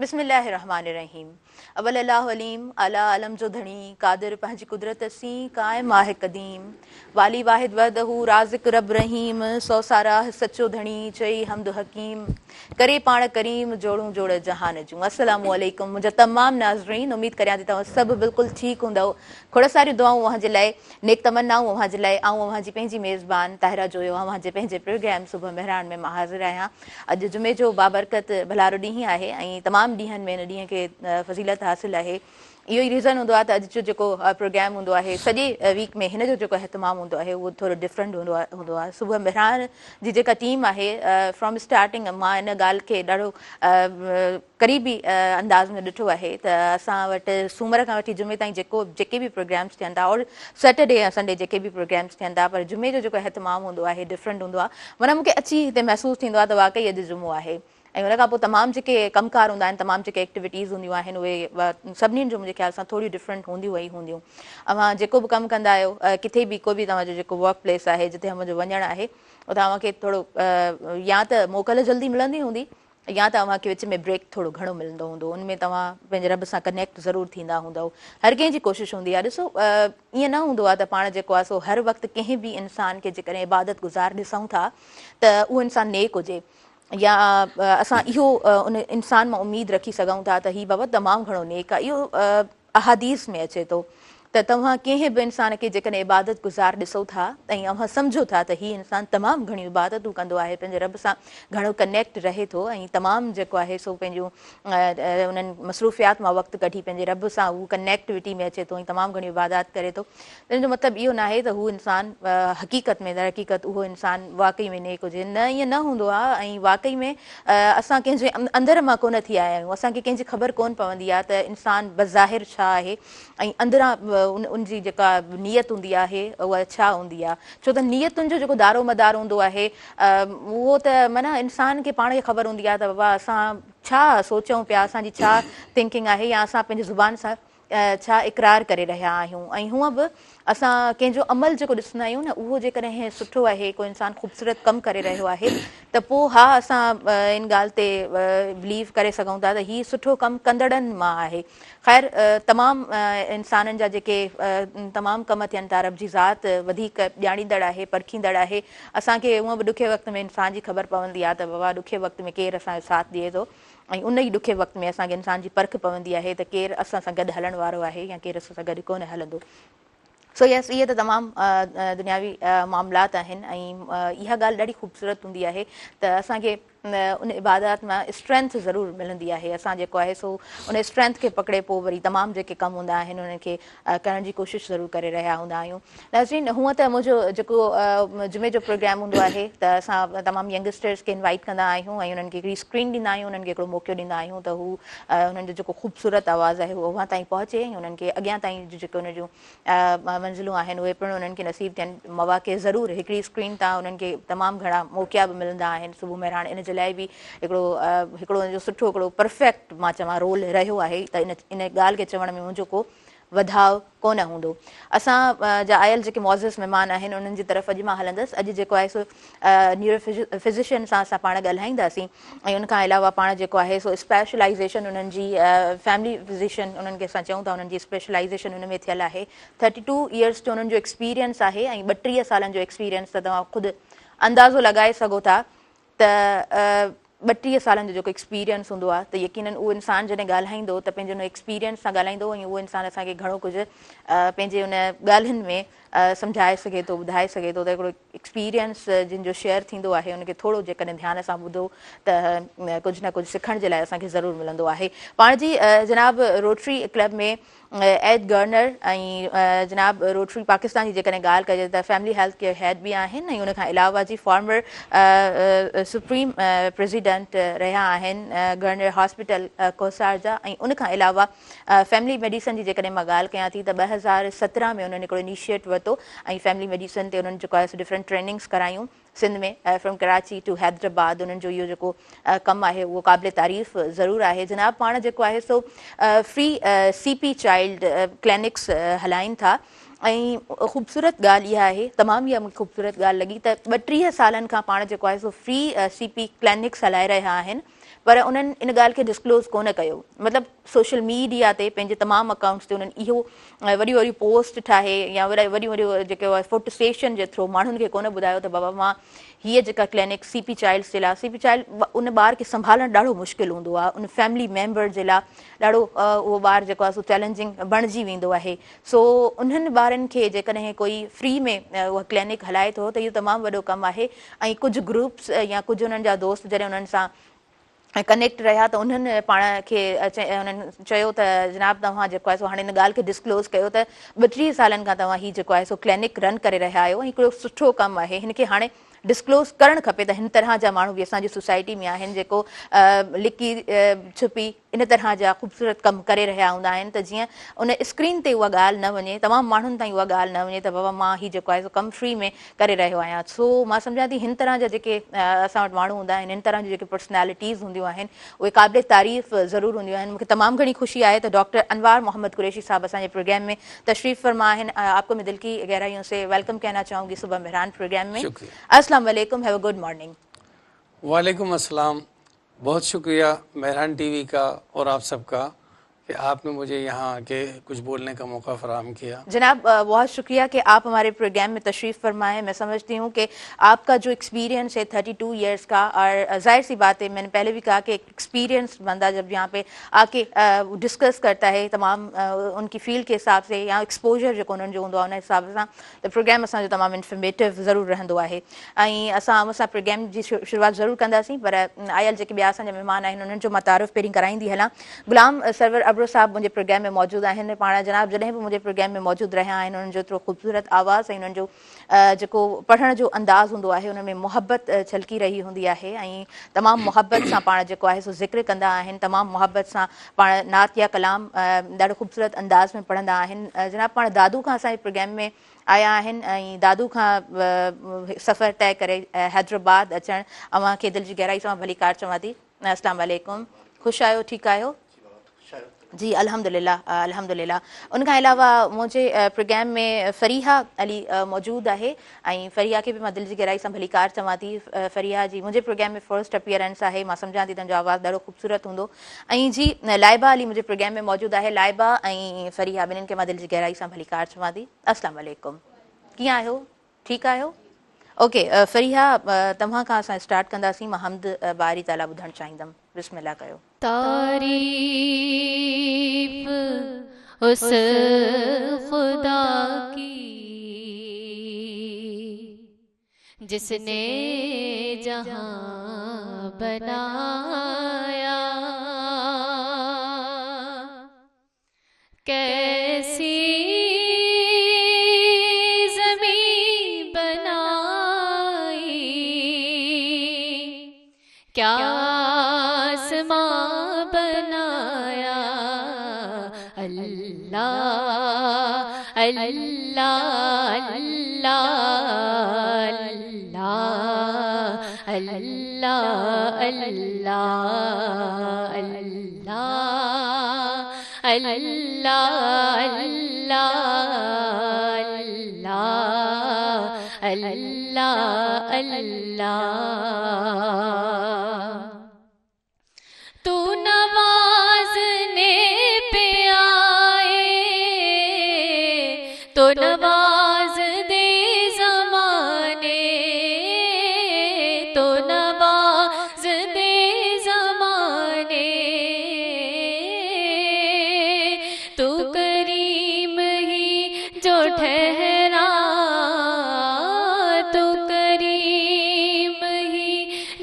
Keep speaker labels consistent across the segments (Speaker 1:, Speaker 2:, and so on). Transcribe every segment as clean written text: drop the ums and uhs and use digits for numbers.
Speaker 1: बिस्मिल्लाहिर्रहमानिर्रहीम। अवल अल्लाह अलीम अला अलम जो धणी कादिर पंहिंजी कुदरत सी कायम आहे कदीम वाली वाहिद वदहू राज़िक रब रहीम सौ साराह सचो धणी चई हमद हकीम करे पाण करीम जोड़ू जोड़ जहान जूं। अस्सलामु अलैकुम मुंहिंजा तमाम नाज़रीन, उम्मीद करियां थी तव्हां सभु बिल्कुलु ठीकु हूंदव। खोड़ सारियूं दुआऊं अव्हां जे लाइ, नेक तमन्नाऊं अव्हां जे लाइ। ऐं अव्हां जी पंहिंजी मेज़बान ताहिरा जोयो अव्हां जे पंहिंजे प्रोग्राम सुबुह मेहरान में मां हाज़िर आहियां। अॼु जुमे जो बाबरकत भलारो ॾींहुं आहे ऐं तमामु ॾींहंनि में इन ॾींहं खे फज़ीलत हासिलु आहे। इहो ई रीज़न हूंदो आहे त अॼु जो जेको प्रोग्राम हूंदो आहे सॼे वीक में हिन जो जेको अहतमाम हूंदो आहे उहो थोरो डिफरेंट हूंदो आहे। सुबुह मेहरान जी जेका टीम आहे फ्रॉम स्टार्टिंग मां इन ॻाल्हि खे ॾाढो क़रीबी अंदाज़ में ॾिठो आहे त असां वटि सूमर खां वठी जुमे ताईं जेके बि प्रोग्राम्स थियनि था और सैटरडे या संडे जेके बि प्रोग्राम्स थियनि था, पर जुमे जो जेको अहतमाम हूंदो आहे डिफरेंट हूंदो आहे। माना मूंखे अची हिते महसूसु थींदो आहे त वाक़ई अॼु जुमो आहे। ऐं हुन खां पोइ तमामु जेके कमकार हूंदा आहिनि, तमामु जेके एक्टिविटीज़ हूंदियूं आहिनि उहे सभिनीनि जो मुंहिंजे ख़्याल सां थोरियूं डिफरेंट हूंदियूं ई हूंदियूं। अव्हां जेको बि कमु कंदा आहियो, किथे बि कोई बि तव्हांजो जेको वर्क प्लेस आहे जिते तव्हांजो वञणु आहे, उहो तव्हांखे थोरो या त मोकल जल्दी मिलंदी हूंदी या त तव्हांखे विच में ब्रेक थोरो घणो मिलंदो हूंदो। उनमें तव्हां पंहिंजे रब सां कनेक्ट ज़रूरु थींदा हूंदव। हर कंहिंजी कोशिशि हूंदी आहे। ॾिसो, ईअं न हूंदो आहे त पाण जेको आहे सो हर वक़्तु कंहिं बि इंसान खे जेकॾहिं इबादत गुज़ार ॾिसूं था त उहो इंसानु नेक हुजे, या असां इहो उन इंसान मां उमेदु रखी सघूं था त हीउ बाबा तमामु घणो नेक आहे। इहो अहादीस में अचे थो त तव्हां कंहिं बि इंसान खे जेकॾहिं इबादत गुज़ार ॾिसो था ऐं अव्हां सम्झो था त हीउ इंसानु तमामु घणियूं इबादतूं कंदो आहे, पंहिंजे रब सां घणो कनेक्ट रहे थो ऐं तमामु जेको आहे सो पंहिंजूं उन्हनि मसरूफ़ियात मां वक़्तु कढी पंहिंजे रब सां उहो कनेक्टिविटी में अचे थो ऐं तमामु घणी इबादत करे थो। त इन जो मतिलबु इहो न आहे त हू इंसानु हक़ीक़त में दरहक़ीक़त उहो इंसानु वाक़ई में नेक हुजे। न, ईअं न हूंदो आहे। ऐं वाक़ई में असां कंहिंजे अंदर मां कोन थी आया आहियूं, असांखे कंहिंजी ख़बर कोन पवंदी आहे त इंसानु बज़ाहिर छा आहे ऐं अंदरां उनजी जेका नियत हूंदी आहे उहा छा हूंदी आहे। छो त नियतुनि जो जेको दारो मदार हूंदो आहे उहो त माना इंसान खे पाण खे ख़बर हूंदी आहे त बाबा असां छा सोचूं पिया, असांजी छा थिंकिंग आहे, या असां पंहिंजी ज़ुबान सां छा इक़रार करे रहिया आहियूं। ऐं हूअं बि असां कंहिंजो अमल जेको ॾिसंदा आहियूं न, उहो जेकॾहिं सुठो आहे, को इंसानु ख़ूबसूरत कमु करे रहियो आहे त पोइ हा असां इन ॻाल्हि ते बिलीव करे सघूं था त हीउ सुठो कमु कंदड़नि मां आहे। ख़ैर, तमामु इंसाननि जा जेके तमामु कम थियनि था, रब जी ज़ात वधीक ॼाणींदड़ आहे, परखींदड़ आहे। असांखे हूअं बि ॾुखे वक़्त में इंसान जी ख़बर पवंदी आहे त बाबा ॾुखे वक़्त में केरु असांजो साथ ॾिए थो, ऐं उन ई ॾुखे वक़्त में असांखे इंसान जी परख पवंदी आहे त केरु असां सां गॾु हलण वारो आहे या केरु असां सां गॾु कोन हलंदो। सो यस, इहे त तमामु दुनियावी मामलात आहिनि ऐं इहा ॻाल्हि ॾाढी ख़ूबसूरत हूंदी आहे त असांखे उन इबादत मां स्ट्रेंथ ज़रूरु मिलंदी आहे। असां जेको आहे सो उन स्ट्रेंथ खे पकिड़े पोइ वरी तमामु जेके कमु हूंदा आहिनि उन्हनि खे करण जी कोशिशि ज़रूरु करे रहिया हूंदा आहियूं। नाज़रीन, हूअं त मुंहिंजो जेको जुमे जो प्रोग्राम हूंदो आहे त असां तमामु यंगस्टर्स खे इनवाइट कंदा आहियूं ऐं उन्हनि खे हिकिड़ी स्क्रीन ॾींदा आहियूं, उन्हनि खे हिकिड़ो मौक़ो ॾींदा आहियूं त हू उन्हनि जो जेको ख़ूबसूरत आवाज़ु आहे उहो अव्हां ताईं पहुचे ऐं उन्हनि खे अॻियां ताईं जेके उन जूं मंज़िलूं आहिनि उहे पिणु उन्हनि खे नसीब थियनि। मौक़े ज़रूरु हिकिड़ी स्क्रीन तां उन्हनि खे तमामु घणा मौक़ा बि मिलंदा आहिनि। सुबुह मेहरान इन जे लाइ बि हिकिड़ो उनजो सुठो हिकिड़ो परफेक्ट मां चवां रोल रहियो आहे त इन ॻाल्हि खे चवण में मुंहिंजो को वधाउ कोन हूंदो। असां जा आयल जेके मौज़िज़ महिमान आहिनि उन्हनि जी तरफ़ अॼु मां हलंदसि। अॼु जेको आहे सो न्यूरो फिज़िशियन सां असां पाण ॻाल्हाईंदासीं ऐं उनखां अलावा पाण जेको आहे सो स्पेशलाइज़ेशन उन्हनि जी फैमिली फिज़िशियन उन्हनि खे असां चऊं था, उन्हनि जी स्पेशलाइज़ेशन उन में थियल आहे। 32 इयर्स जो उन्हनि जो एक्सपीरियंस आहे ऐं 32 सालनि जो एक्सपीरियंस त तव्हां ख़ुदि अंदाज़ो लॻाए सघो था त 32 सालनि जो जेको एक्सपीरियंस हूंदो आहे त यकीनन उहो इंसानु जॾहिं ॻाल्हाईंदो त पंहिंजे उन एक्सपीरियंस सां ॻाल्हाईंदो ऐं उहो इंसानु असांखे घणो कुझु पंहिंजे उन ॻाल्हियुनि में सम्झाए सघे थो, ॿुधाए सघे थो। त हिकिड़ो एक्सपीरियंस जिन जो शेयर थींदो आहे उनखे थोरो जेकॾहिं ध्यान सां ॿुधो त कुझु न कुझु सिखण जे लाइ असांखे ज़रूरु मिलंदो आहे। पाण जी जनाब रोटरी क्लब में एड गर्नर ऐं जनाब रोटरी पाकिस्तान जी जेकॾहिं ॻाल्हि कजे त फैमिली हेल्थ केयर हेड बि आहिनि ऐं उनखां अलावा जी फॉर्मर सुप्रीम प्रेसिडेंट रेज़िडेंट रहिया आहिनि गवर्नर हॉस्पिटल कोसार जा। ऐं उन खां अलावा फैमिली मेडिसन जी जेकॾहिं मां ॻाल्हि कयां थी त 2017 में उन्हनि हिकिड़ो इनिशिएट वरितो ऐं फैमिली मेडिसन ते उन्हनि जेको आहे सो डिफरेंट ट्रेनिंग्स करायूं सिंध में फ्रॉम कराची टू हैदराबाद। उन्हनि जो इहो जेको कमु आहे उहो क़ाबिल तारीफ़ ज़रूरु आहे। जनाब पाण जेको आहे सो फ्री CP चाइल्ड क्लिनिक्स हलाइनि था ऐं ख़ूबसूरत ॻाल्हि इहा आहे, तमामु इहा मूंखे ख़ूबसूरत ॻाल्हि लॻी त 32 सालनि खां पाण जेको आहे सो फ्री CP क्लिनिक्स हलाए रहिया आहिनि, पर उन्हनि इन ॻाल्हि खे डिस्क्लोज़ कोन कयो। मतिलबु सोशल मीडिया ते पंहिंजे तमामु अकाउंट्स ते उन्हनि इहो वॾी वॾी पोस्ट ठाहे या वॾी वॾियूं जेको आहे फोटो सेशन जे थ्रू माण्हुनि खे कोन ॿुधायो त बाबा मां हीअ जेका क्लिनिक CP चाइल्ड्स जे लाइ CP चाइल्ड उन ॿार खे संभालणु ॾाढो मुश्किल हूंदो आहे, उन फैमिली मेंबर जे लाइ ॾाढो उहो ॿारु जेको आहे सो चैलेंजिंग बणिजी वेंदो आहे। सो उन्हनि ॿारनि खे जेकॾहिं कोई फ्री में उहा क्लिनिक हलाए थो त इहो तमामु वॾो कमु आहे। ऐं कुझु ग्रुप्स या कुझु उन्हनि जा दोस्त जॾहिं उन्हनि सां कनेक्ट रहिया त उन्हनि पाण खे उन्हनि चयो त जनाब तव्हां जेको आहे सो हाणे हिन ॻाल्हि खे डिस्क्लोज़ कयो त 32 सालनि खां तव्हां हीअ जेको आहे सो क्लिनिक रन करे रहिया आहियो, हिकिड़ो सुठो कमु आहे, हिन खे हाणे डिस्क्लोज़ करणु खपे त हिन तरह जा माण्हू बि असांजी सोसाइटी में आहिनि जेको लिकी छुपी इन तरह जा ख़ूबसूरत कमु करे रहिया हूंदा आहिनि त जीअं उन स्क्रीन ते उहा ॻाल्हि न वञे, तमामु माण्हुनि ताईं उहा ॻाल्हि न वञे त बाबा मां हीअ जेको आहे सो कमु फ्री में करे रहियो आहियां। सो मां सम्झां थी हिन तरह जा जेके असां वटि माण्हू हूंदा आहिनि, हिन तरह जी जेके पर्सनैलिटीज़ हूंदियूं आहिनि उहे क़ाबिल तारीफ़ ज़रूरु हूंदियूं आहिनि। मूंखे तमामु घणी ख़ुशी आहे त डॉक्टर अनवार मोहम्मद कुरैशी साहब असांजे प्रोग्राम में तशरीफ़ फरमा आहिनि। आपको मैं दिल की गहराइयों से वेलकम कहना चाहूँगी सुबह मेहरान प्रोग्राम में। अस्सलाम वालेकुम, हैव अ गुड मॉर्निंग।
Speaker 2: वालेकुम अस्सलाम, बहुत शुक्रिया मेहरान टीवी का और आप सबका कि आपने मुझे यहाँ आके कुछ बोलने का मौका फराहम किया।
Speaker 1: जनाब बहुत शुक्रिया कि आप हमारे प्रोग्राम में तशरीफ़ फरमाएं। मैं समझती हूँ कि आपका जो एक्सपीरियंस है 32 इयर्स का, और जाहिर सी बात है मैंने पहले भी कहा कि एक्सपीरियंस बंदा जब यहाँ पे आके डिस्कस करता है तमाम उनकी फील्ड के हिसाब से या एक्सपोजर जो उन्हनि जो हूंदो आहे उन हिसाब सां त प्रोग्राम असांजो तमामु इंफॉर्मेटिव ज़रूरु रहंदो आहे। ऐं असां प्रोग्राम जी शुरूआत ज़रूरु कंदासीं, पर आयल जेके ॿिया असांजा महिमान आहिनि उन्हनि जो मां तारुफ़ पहिरीं कराईंदी हलां। गुलाम सरवर अबरो साहब मुंहिंजे प्रोग्राम में मौजूदु आहिनि। पाण जनाब जॾहिं बि मुंहिंजे प्रोग्राम में मौजूदु रहिया आहिनि उन्हनि जो एतिरो ख़ूबसूरत आवाज़ ऐं उन्हनि जो जेको पढ़ण जो अंदाज़ हूंदो आहे उन में मुहबत छलकी रही हूंदी आहे ऐं तमामु मुहबत सां पाण जेको आहे सो ज़िक्र कंदा आहिनि, तमामु मुहबत सां पाण नात या कलाम ॾाढो ख़ूबसूरत अंदाज़ में पढ़ंदा आहिनि। जनाब पाण दादू खां असांजे प्रोग्राम में आया आहिनि ऐं दादू खां सफ़र तय करे हैदराबाद अचणु अव्हांखे दिलि जी गहराई सां भली कार चवां थी। अस्सलाम वालेकुम, ख़ुशि आहियो, ठीकु आहियो? जी अल्हम्दुलिल्लाह अल्हम्दुलिल्लाह। उन खां अलावा मुंहिंजे प्रोग्राम में फ़रीहा अली मौजूदु आहे ऐं फ़रीहा खे बि मां दिलि जी गहराई सां भली कार चवां थी। फ़रीहा जी मुंहिंजे प्रोग्राम में फर्स्ट अपीयरेंस आहे, मां सम्झां थी तुंहिंजो आवाज़ु ॾाढो ख़ूबसूरत हूंदो। ऐं जी लाइबा अली मुंहिंजे प्रोग्राम में मौजूदु आहे। लाइबा ऐं फ़रीहा ॿिन्हिनि खे मां दिलि जी गहराई सां भली कार चवां थी। अस्सलाम वालेकुम, कीअं आहियो, ठीकु आहियो? ओके फ़रीहा तव्हां खां असां स्टार्ट कंदासीं। मां हमद बारी ताला ॿुधणु चाहींदमि, बिस्मिल्लाह कयो।
Speaker 3: तारीफ उस खुदा की जिसने जहां बनाया, कैसी ज़मीं बनाई, क्या आसमां बनाया। अल्लाह अल्लाह अल्लाह अल्लाह अल्लाह अल्लाह अल्लाह अल्लाह अल्लाह अल्लाह अल्लाह। तू नवाज़ने पे आए तो नवाज दे ज़माने, तो नवाज दे ज़माने। तू करीम ही जो ठहरा, तू करीम ही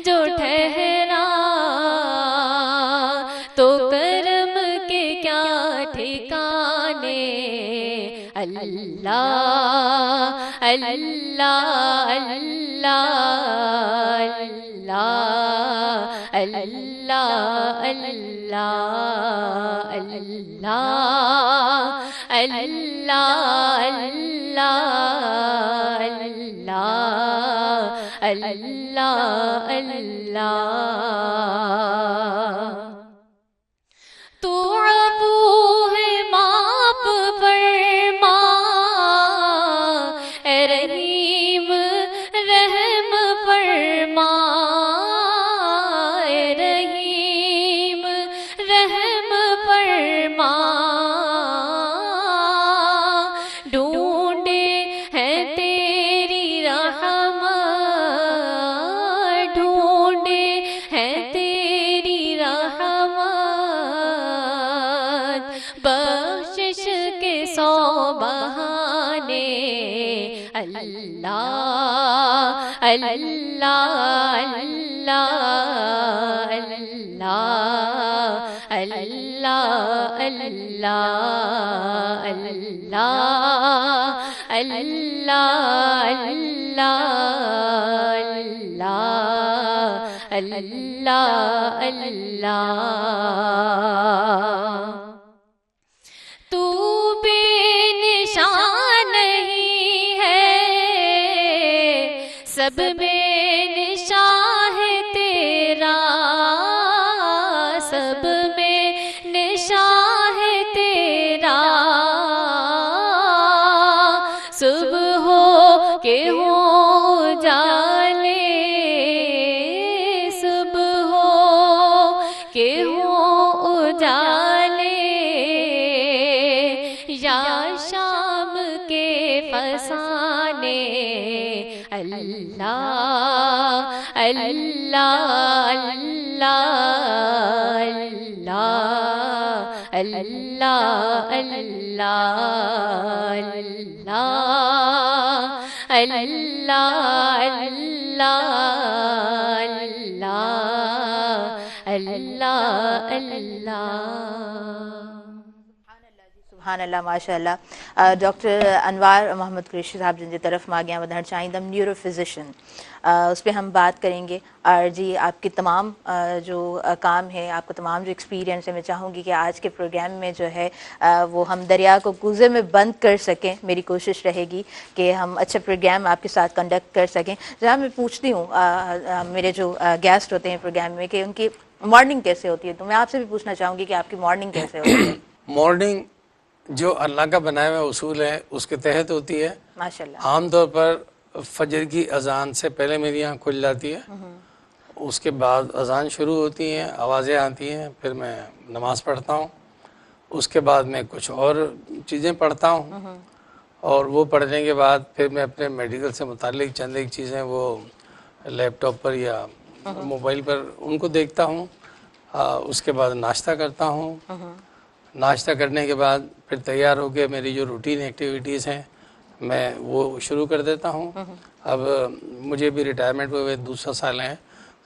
Speaker 3: जो ठहरा, तो करम के क्या ठिकाने। अल्लाह अल्लाह अल्लाह अल्लाह अल्लाह अल्लाह अल्लाह अल्लाह अल्लाह अल्लाह तू अबू है माप फरमा ए रहीम रहम फरमा ए रहीम रहम फरमा ढूंढे है तेरी रहमत ढूंढे है तेरी रहमत बख्शिश के 100 बहाने अल्लाह अल्लाह अल्लाह अल्लाह अल्लाह अल्लाह अल्लाह अल्लाह अल्लाह अल्लाह अल्लाह तू बेनिशान नहीं है सब में निशान है तेरा सब में निशान है तेरा सुबह हो के हो जाले सुबह हो के हो उजाले या शाम के फसाने अल्लाह अल्लाह अल्लाह अल्लाह अल्लाह अल्लाह अल्लाह अल्लाह अल्लाह अल्लाह
Speaker 1: सुभान अल्लाह माशाअल्लाह। डॉक्टर अनवार मोहम्मद कुरैशी साहब जिन जी तरफ मांगियां वधण चाहिंदम न्यूरो फिजिशियन उस पर हम बात करेंगे। और जी आपकी तमाम जो काम है आपका तमाम जो एक्सपीरियंस है मैं चाहूँगी कि आज के प्रोग्राम में जो है वो हम दरिया को कूज़े में बंद कर सकें। मेरी कोशिश रहेगी कि हम अच्छा प्रोग्राम आपके साथ कंडक्ट कर सकें। जहाँ मैं पूछती हूँ मेरे जो गेस्ट होते हैं प्रोग्राम में कि उनकी मॉर्निंग कैसे होती है, तो मैं आपसे भी पूछना चाहूँगी कि आपकी मॉर्निंग कैसे होती है।
Speaker 2: मॉर्निंग जो अल्लाह का बनाया हुआ उसूल है उसके तहत होती है।
Speaker 1: माशाल्लाह।
Speaker 2: आमतौर पर फजर की अजान से पहले मेरी आँख खुल जाती है, उसके बाद अजान शुरू होती हैं, आवाज़ें आती हैं, फिर मैं नमाज़ पढ़ता हूँ, उसके बाद मैं कुछ और चीज़ें पढ़ता हूँ और वो पढ़ने के बाद फिर मैं अपने मेडिकल से मुतालिक चंद एक चीज़ें वो लैपटॉप पर या मोबाइल पर उनको देखता हूँ। उसके बाद नाश्ता करता हूँ। नाश्ता करने के बाद फिर तैयार होकर मेरी जो रूटीन एक्टिविटीज़ हैं मैं वो शुरू कर देता हूँ। अब मुझे भी रिटायरमेंट हुए 2 साल हैं,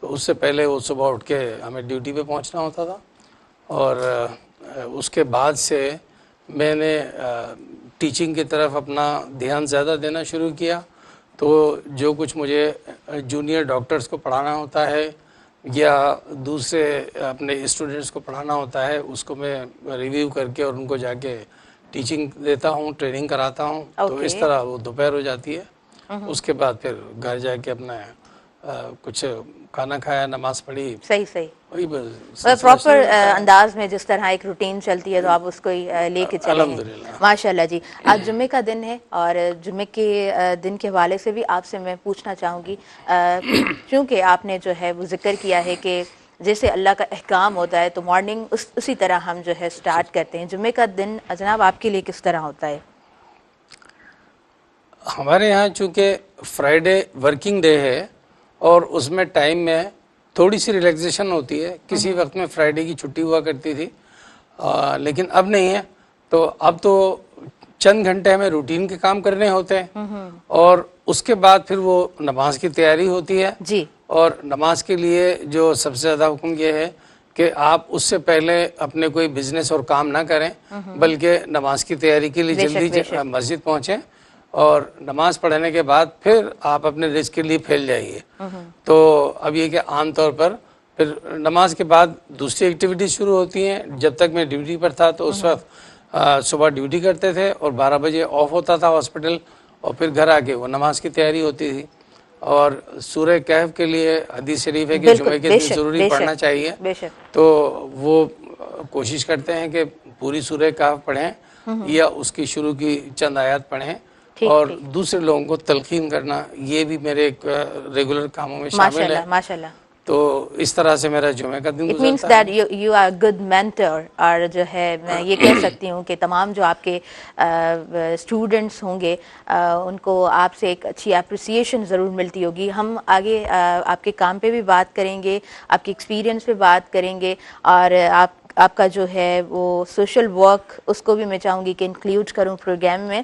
Speaker 2: तो उससे पहले वो सुबह उठ के हमें ड्यूटी पे पहुँचना होता था और उसके बाद से मैंने टीचिंग की तरफ अपना ध्यान ज़्यादा देना शुरू किया। तो जो कुछ मुझे जूनियर डॉक्टर्स को पढ़ाना होता है या दूसरे अपने स्टूडेंट्स को पढ़ाना होता है उसको मैं रिव्यू करके और उनको जाके टीचिंग देता हूँ, ट्रेनिंग कराता हूँ। तो इस तरह वो दोपहर हो जाती है। उसके बाद फिर घर जाके अपना कुछ खाना खाया, नमाज पढ़ी।
Speaker 1: सही सही
Speaker 2: वही बस
Speaker 1: प्रॉपर अंदाज में जिस तरह एक रूटीन चलती है तो आप उसको ही लेके चले
Speaker 2: अल्हम्दुलिल्लाह।
Speaker 1: माशाल्लाह जी। आज जुम्मे का दिन है और जुम्मे के दिन के हवाले से भी आपसे मैं पूछना चाहूँगी, क्योंकि आपने जो है वो जिक्र किया है कि जैसे अल्लाह का अहकाम होता है तो मॉर्निंग उसी तरह हम जो है स्टार्ट करते हैं। जुम्मे का दिन जनाब आपके लिए किस तरह होता है?
Speaker 2: हमारे यहाँ चूँकि फ्राइडे वर्किंग डे है और उसमें टाइम में थोड़ी सी रिलैक्सेशन होती है। किसी वक्त में फ्राइडे की छुट्टी हुआ करती थी, लेकिन अब नहीं है। तो अब तो चंद घंटे हमें रूटीन के काम करने होते हैं और उसके बाद फिर वो नमाज की तैयारी होती है
Speaker 1: जी।
Speaker 2: और नमाज के लिए जो सबसे ज़्यादा हुक्म ये है कि आप उससे पहले अपने कोई बिजनेस और काम ना करें, बल्कि नमाज की तैयारी के लिए जल्दी मस्जिद पहुँचें और नमाज पढ़ने के बाद फिर आप अपने रिस्क के लिए फैल जाइए। तो अब ये कि आम तौर पर फिर नमाज के बाद दूसरी एक्टिविटीज शुरू होती हैं। जब तक मैं ड्यूटी पर था तो उस वक्त सुबह ड्यूटी करते थे और 12 बजे ऑफ होता था हॉस्पिटल, और फिर घर आके वो नमाज की तैयारी होती थी। और सूरह कहफ के लिए हदीस शरीफ है कि जुमे के दिन ज़रूरी पढ़ना चाहिए, तो वो कोशिश करते हैं कि पूरी सूरह कहफ पढ़ें या उसकी शुरू की चंद आयत पढ़ें, और दूसरे लोगों को तलकीन करना, ये भी मेरे एक रेगुलर कामों में शामिल है।
Speaker 1: माशाल्लाह।
Speaker 2: तो इस तरह से मेरा जुमे का दिन
Speaker 1: गुजरता है। It means that you are a good mentor, और जो है मैं ये कह सकती हूँ कि तमाम जो आपके स्टूडेंट्स होंगे उनको आपसे एक अच्छी अप्रिसिएशन ज़रूर मिलती होगी। हम आगे आपके काम पे भी बात करेंगे, आपके एक्सपीरियंस पे बात करेंगे, और आपका जो है वो सोशल वर्क उसको भी मैं चाहूँगी कि इंक्लूड करूँ प्रोग्राम में।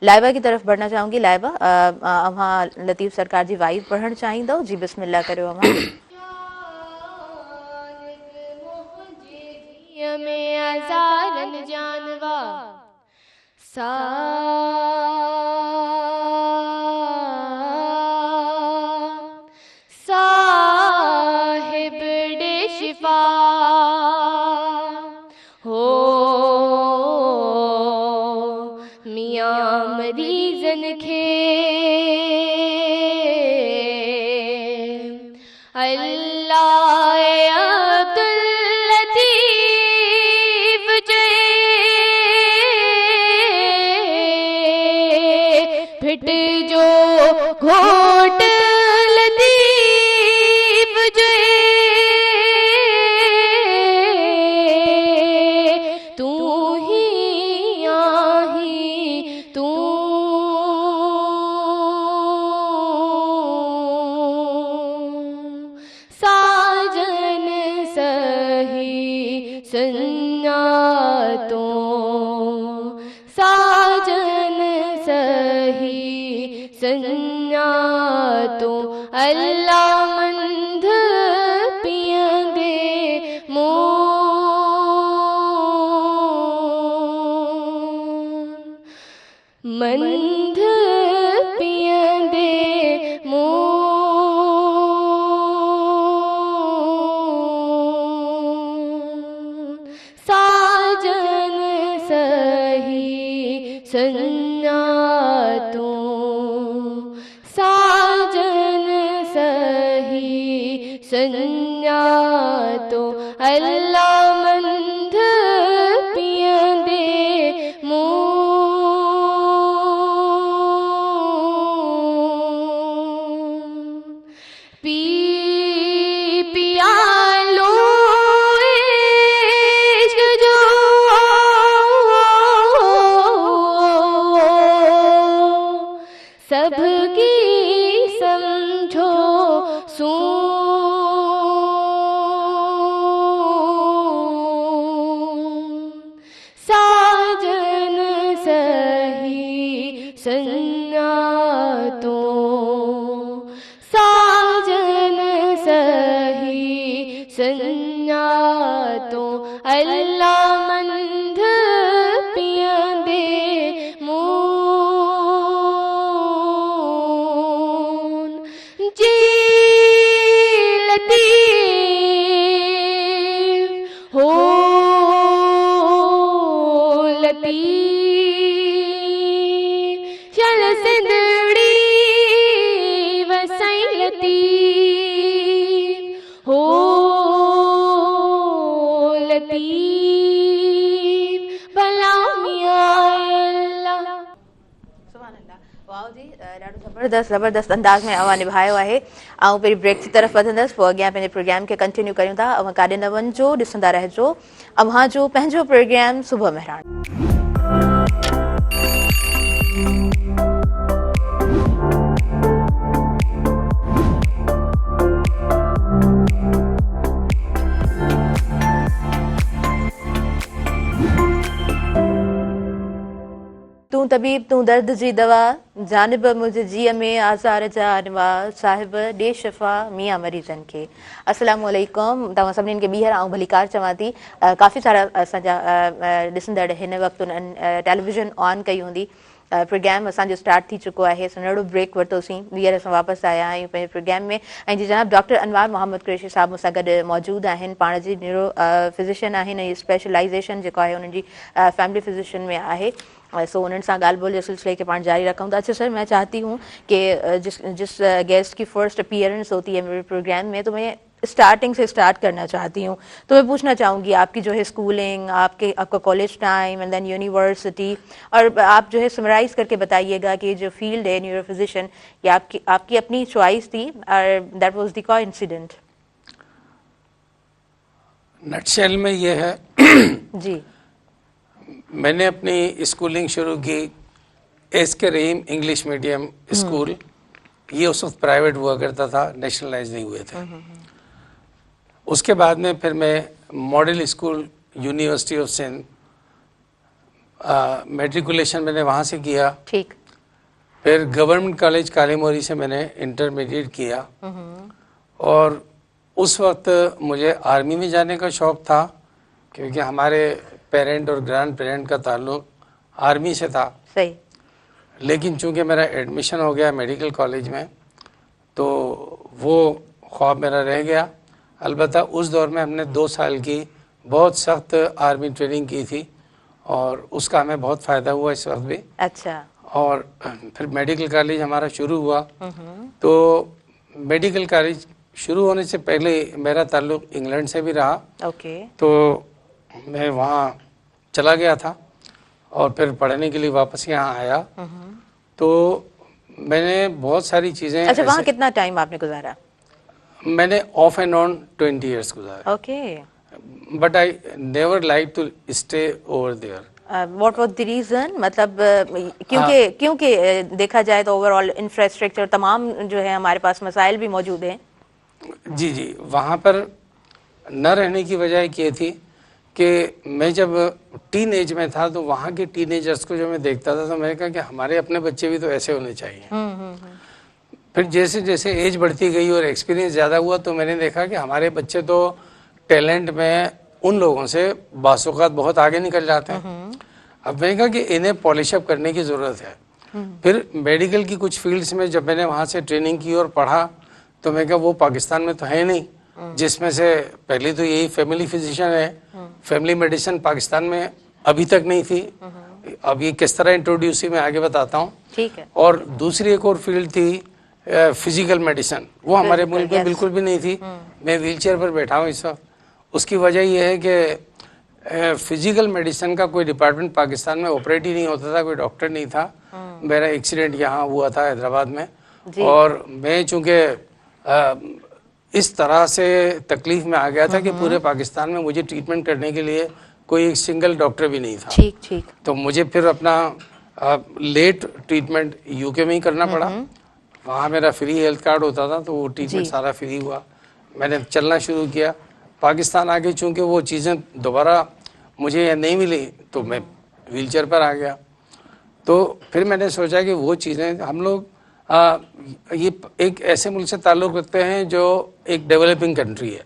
Speaker 1: लाइबा की तरफ बढ़ना चाहूँगी। लाइबा, वहाँ लतीफ़ सरकार जी वाइव पढ़ना चाहिए जी, बिस्मिल्लाह करो। वहाँ
Speaker 3: में अज़ारन जानवा साहिब दे शिफा हो मियां मरीजन खे फिट जो घोट लतीफ जे तू ही आही तू साजन सही संज्ञा तो साजन सही संज्ञा तो अल्लाह मंद पियंदे मोन मंद पियंदे मोन साजन सही संज्ञा तो साजन सही संज्ञा तो अल्लाह मंद पियंदे मोन पी पियालो इश्क जो सबकी समझो साजन सही संज्ञा तो साजन सही संज्ञा तो अल्लाह मंद पियंदे मोन जी लतीफ हो लतीफ चल सिंदड़ी वसई लतीफ हो लतीफ भला मियां अल्लाह।
Speaker 1: वाह जी, ॾाढो ज़बरदस्त अंदाज़ में अवां निभायो आहे। ऐं पहिरीं ब्रेक जी तरफ़ वधंदसि, पोइ अॻियां पंहिंजे प्रोग्राम खे कंटिन्यू कयूं था। अवां काॾे न वञिजो, ॾिसंदा रहिजो अव्हां जो पंहिंजो प्रोग्राम सुबुह मेहरान। तू तबीब तू दर्द जी दवा जानिब मुझे जीअ में आज़ार जा अनवा साहिब ॾे शफ़ा मियां मरीज़नि खे। अस्सलामु अलैकुम, तव्हां सभिनीनि खे ॿीहर ऐं भलीकार चवां थी। काफ़ी सारा असांजा ॾिसंदड़ हिन वक़्तु उन्हनि टेलीविज़न ऑन कई हूंदी प्रोग्राम असांजो स्टार्ट थी चुको आहे, असां नंढो ब्रेक वरितोसीं, ॿीहर असां वापसि आया आहियूं पंहिंजे प्रोग्राम में। ऐं जी जनाब डॉक्टर अनवार मोहम्मद कुरैशी साहब मूंसां गॾु मौजूदु आहिनि, पाण जी न्यूरो फिज़िशियन आहिनि, ऐं स्पेशलाइज़ेशन जेको आहे उन्हनि जी फैमिली फिज़िशियन में आहे। सो उन्हनि सां ॻाल्हि ॿोल जे सिलसिले के पाण जारी रखूँ था। अच्छा सर, मैं चाहती हूँ कि जिस गेस्ट की फर्स्ट अपीयरेंस होती है मेरे प्रोग्राम में, तो मैं स्टार्टिंग से स्टार्ट करना चाहती हूँ। तो मैं पूछना चाहूँगी आपकी जो है स्कूलिंग, आपका college time and then university, और आप जो है समराइज़ करके बताइएगा कि जो फील्ड है न्यूरो फिजिशियन, ये आपकी अपनी चॉइस थी और that was the coincident.
Speaker 2: Nutshell में ये है
Speaker 1: जी,
Speaker 2: मैंने अपनी स्कूलिंग शुरू की एसके रहीम इंग्लिश मीडियम स्कूल। ये उस वक्त प्राइवेट हुआ करता था, नेशनलाइज नहीं हुए थे। उसके बाद में फिर मैं model school university of Sindh, matriculation मैंने वहाँ से किया।
Speaker 1: ठीक।
Speaker 2: फिर गवर्नमेंट कॉलेज कालीमोरी से मैंने इंटरमीडिएट किया। और उस वक्त मुझे आर्मी में जाने का शौक़ था, क्योंकि हमारे पेरेंट और ग्रैंड पेरेंट का ताल्लुक आर्मी से था।
Speaker 1: सही।
Speaker 2: लेकिन चूंकि मेरा एडमिशन हो गया मेडिकल कॉलेज में, तो वो ख्वाब मेरा रह गया। अलबत्ता उस दौर में हमने 2 साल की बहुत सख्त आर्मी ट्रेनिंग की थी और उसका हमें बहुत फ़ायदा हुआ इस वक्त भी।
Speaker 1: अच्छा।
Speaker 2: और फिर मेडिकल कॉलेज हमारा शुरू हुआ। तो मेडिकल कॉलेज शुरू होने से पहले मेरा ताल्लुक इंग्लैंड से भी रहा।
Speaker 1: ओके।
Speaker 2: तो मैं वहाँ चला गया था और फिर पढ़ने के लिए वापस यहाँ आया। तो मैंने बहुत सारी चीज़ें।
Speaker 1: अच्छा, वहाँ कितना टाइम आपने गुजारा?
Speaker 2: मैंने ऑफ एंड ऑन 20 years गुजारा।
Speaker 1: Okay.
Speaker 2: But I never like to stay over there.
Speaker 1: What was the reason? मतलब क्योंकि देखा जाए तो ओवरऑल इंफ्रास्ट्रक्चर तमाम जो है हमारे पास मसाइल भी मौजूद हैं।
Speaker 2: जी, वहाँ पर न रहने की वजह ये थी कि मैं जब टीन एज में था तो वहाँ के टीनेजर्स को जो मैं देखता था, तो मैंने कहा कि हमारे अपने बच्चे भी तो ऐसे होने चाहिए। फिर जैसे जैसे एज बढ़ती गई और एक्सपीरियंस ज़्यादा हुआ, तो मैंने देखा कि हमारे बच्चे तो टैलेंट में उन लोगों से बासौकात बहुत आगे निकल जाते हैं। अब मैंने कहा कि इन्हें पॉलिश अप करने की ज़रूरत है। फिर मेडिकल की कुछ फील्ड्स में जब मैंने वहाँ से ट्रेनिंग की और पढ़ा, तो मैं कहा वो पाकिस्तान में तो है नहीं, जिसमें से पहले तो यही फैमिली फिजिशियन है। फैमिली मेडिसिन पाकिस्तान में अभी तक नहीं थी। अब ये किस तरह इंट्रोड्यूस हुई मैं आगे बताता हूँ।
Speaker 1: ठीक है।
Speaker 2: और दूसरी एक और फील्ड थी फिजिकल मेडिसिन, वो हमारे मुल्क में बिल्कुल भी नहीं थी। मैं व्हीलचेयर पर बैठा हूँ इस वक्त। उसकी वजह यह है कि फिजिकल मेडिसिन का कोई डिपार्टमेंट पाकिस्तान में ऑपरेट ही नहीं होता था, कोई डॉक्टर नहीं था। मेरा एक्सीडेंट यहाँ हुआ था हैदराबाद में, और मैं चूँकि इस तरह से तकलीफ में आ गया था कि पूरे पाकिस्तान में मुझे ट्रीटमेंट करने के लिए कोई एक सिंगल डॉक्टर भी नहीं था।
Speaker 1: ठीक।
Speaker 2: तो मुझे फिर अपना लेट ट्रीटमेंट यूके में ही करना पड़ा। वहाँ मेरा फ्री हेल्थ कार्ड होता था, तो वो ट्रीटमेंट सारा फ्री हुआ। मैंने चलना शुरू किया। पाकिस्तान आके चूँकि वो चीज़ें दोबारा मुझे यहाँ नहीं मिली, तो मैं व्हीलचेयर पर आ गया। तो फिर मैंने सोचा कि वो चीज़ें हम लोग ये एक ऐसे मुल्क से ताल्लुक़ रखते हैं जो एक डेवलपिंग कंट्री है।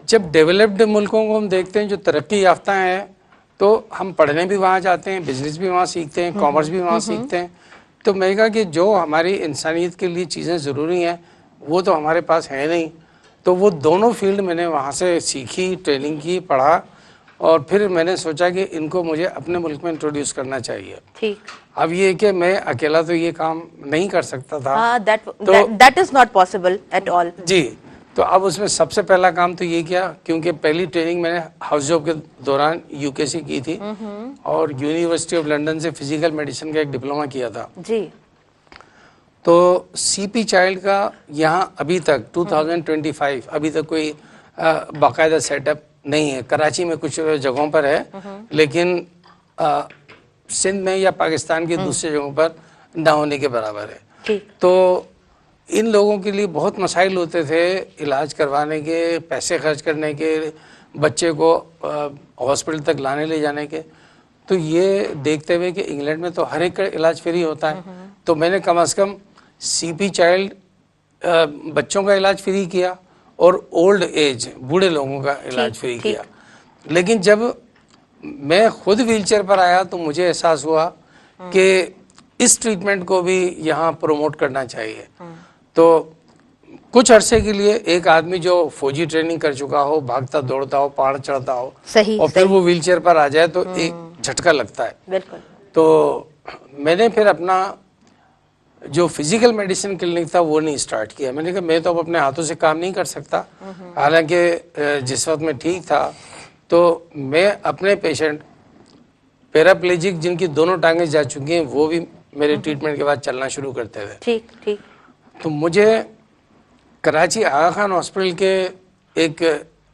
Speaker 2: जब डेवलप्ड मुल्कों को हम देखते हैं जो तरक्की याफ्ता हैं, तो हम पढ़ने भी वहाँ जाते हैं, बिजनेस भी वहाँ सीखते हैं, कॉमर्स भी वहाँ सीखते हैं। तो मैं कहा कि जो हमारी इंसानियत के लिए चीज़ें ज़रूरी हैं वो तो हमारे पास है नहीं। तो वो दोनों फील्ड मैंने वहाँ से सीखी, ट्रेनिंग की, पढ़ा, और फिर मैंने सोचा कि इनको मुझे अपने मुल्क में इंट्रोड्यूस करना चाहिए।
Speaker 1: ठीक।
Speaker 2: अब ये कि मैं अकेला तो ये काम नहीं कर सकता था।
Speaker 1: That is not possible at all.
Speaker 2: जी, तो अब उसमें सबसे पहला काम तो ये किया, क्योंकि पहली ट्रेनिंग मैंने हाउस जॉब के दौरान यूके से की थी और यूनिवर्सिटी ऑफ लंदन से फिजिकल मेडिसिन का एक डिप्लोमा किया था।
Speaker 1: जी।
Speaker 2: तो सीपी चाइल्ड का यहाँ अभी तक 2025 अभी तक कोई बाकायदा सेटअप नहीं है। कराची में कुछ जगहों पर है, लेकिन सिंध में या पाकिस्तान की दूसरी जगहों पर ना होने के बराबर है।
Speaker 1: ठीक।
Speaker 2: तो इन लोगों के लिए बहुत मसाइल होते थे इलाज करवाने के, पैसे खर्च करने के, बच्चे को हॉस्पिटल तक लाने ले जाने के। तो ये देखते हुए कि इंग्लैंड में तो हर एक का इलाज फ्री होता है, तो मैंने कम से कम सीपी चाइल्ड बच्चों का इलाज फ्री किया और ओल्ड एज बूढ़े लोगों का इलाज फ्री किया। लेकिन जब मैं खुद व्हीलचेयर पर आया तो मुझे एहसास हुआ कि इस ट्रीटमेंट को भी यहाँ प्रमोट करना चाहिए। तो कुछ अरसे के लिए एक आदमी जो फौजी ट्रेनिंग कर चुका हो, भागता दौड़ता हो, पहाड़ चढ़ता हो,
Speaker 1: सही,
Speaker 2: और फिर वो व्हीलचेयर पर आ जाए तो एक झटका लगता है।
Speaker 1: बिल्कुल।
Speaker 2: तो मैंने फिर अपना जो फिजिकल मेडिसिन क्लिनिक था वो नहीं स्टार्ट किया। मैंने कहा मैं तो अब अपने हाथों से काम नहीं कर सकता, हालांकि जिस वक्त मैं ठीक था तो मैं अपने पेशेंट पैराप्लेजिक जिनकी दोनों टांगें जा चुकी हैं वो भी मेरे ट्रीटमेंट के बाद चलना शुरू करते थे।
Speaker 1: ठीक ठीक।
Speaker 2: तो मुझे कराची आगा खान हॉस्पिटल के एक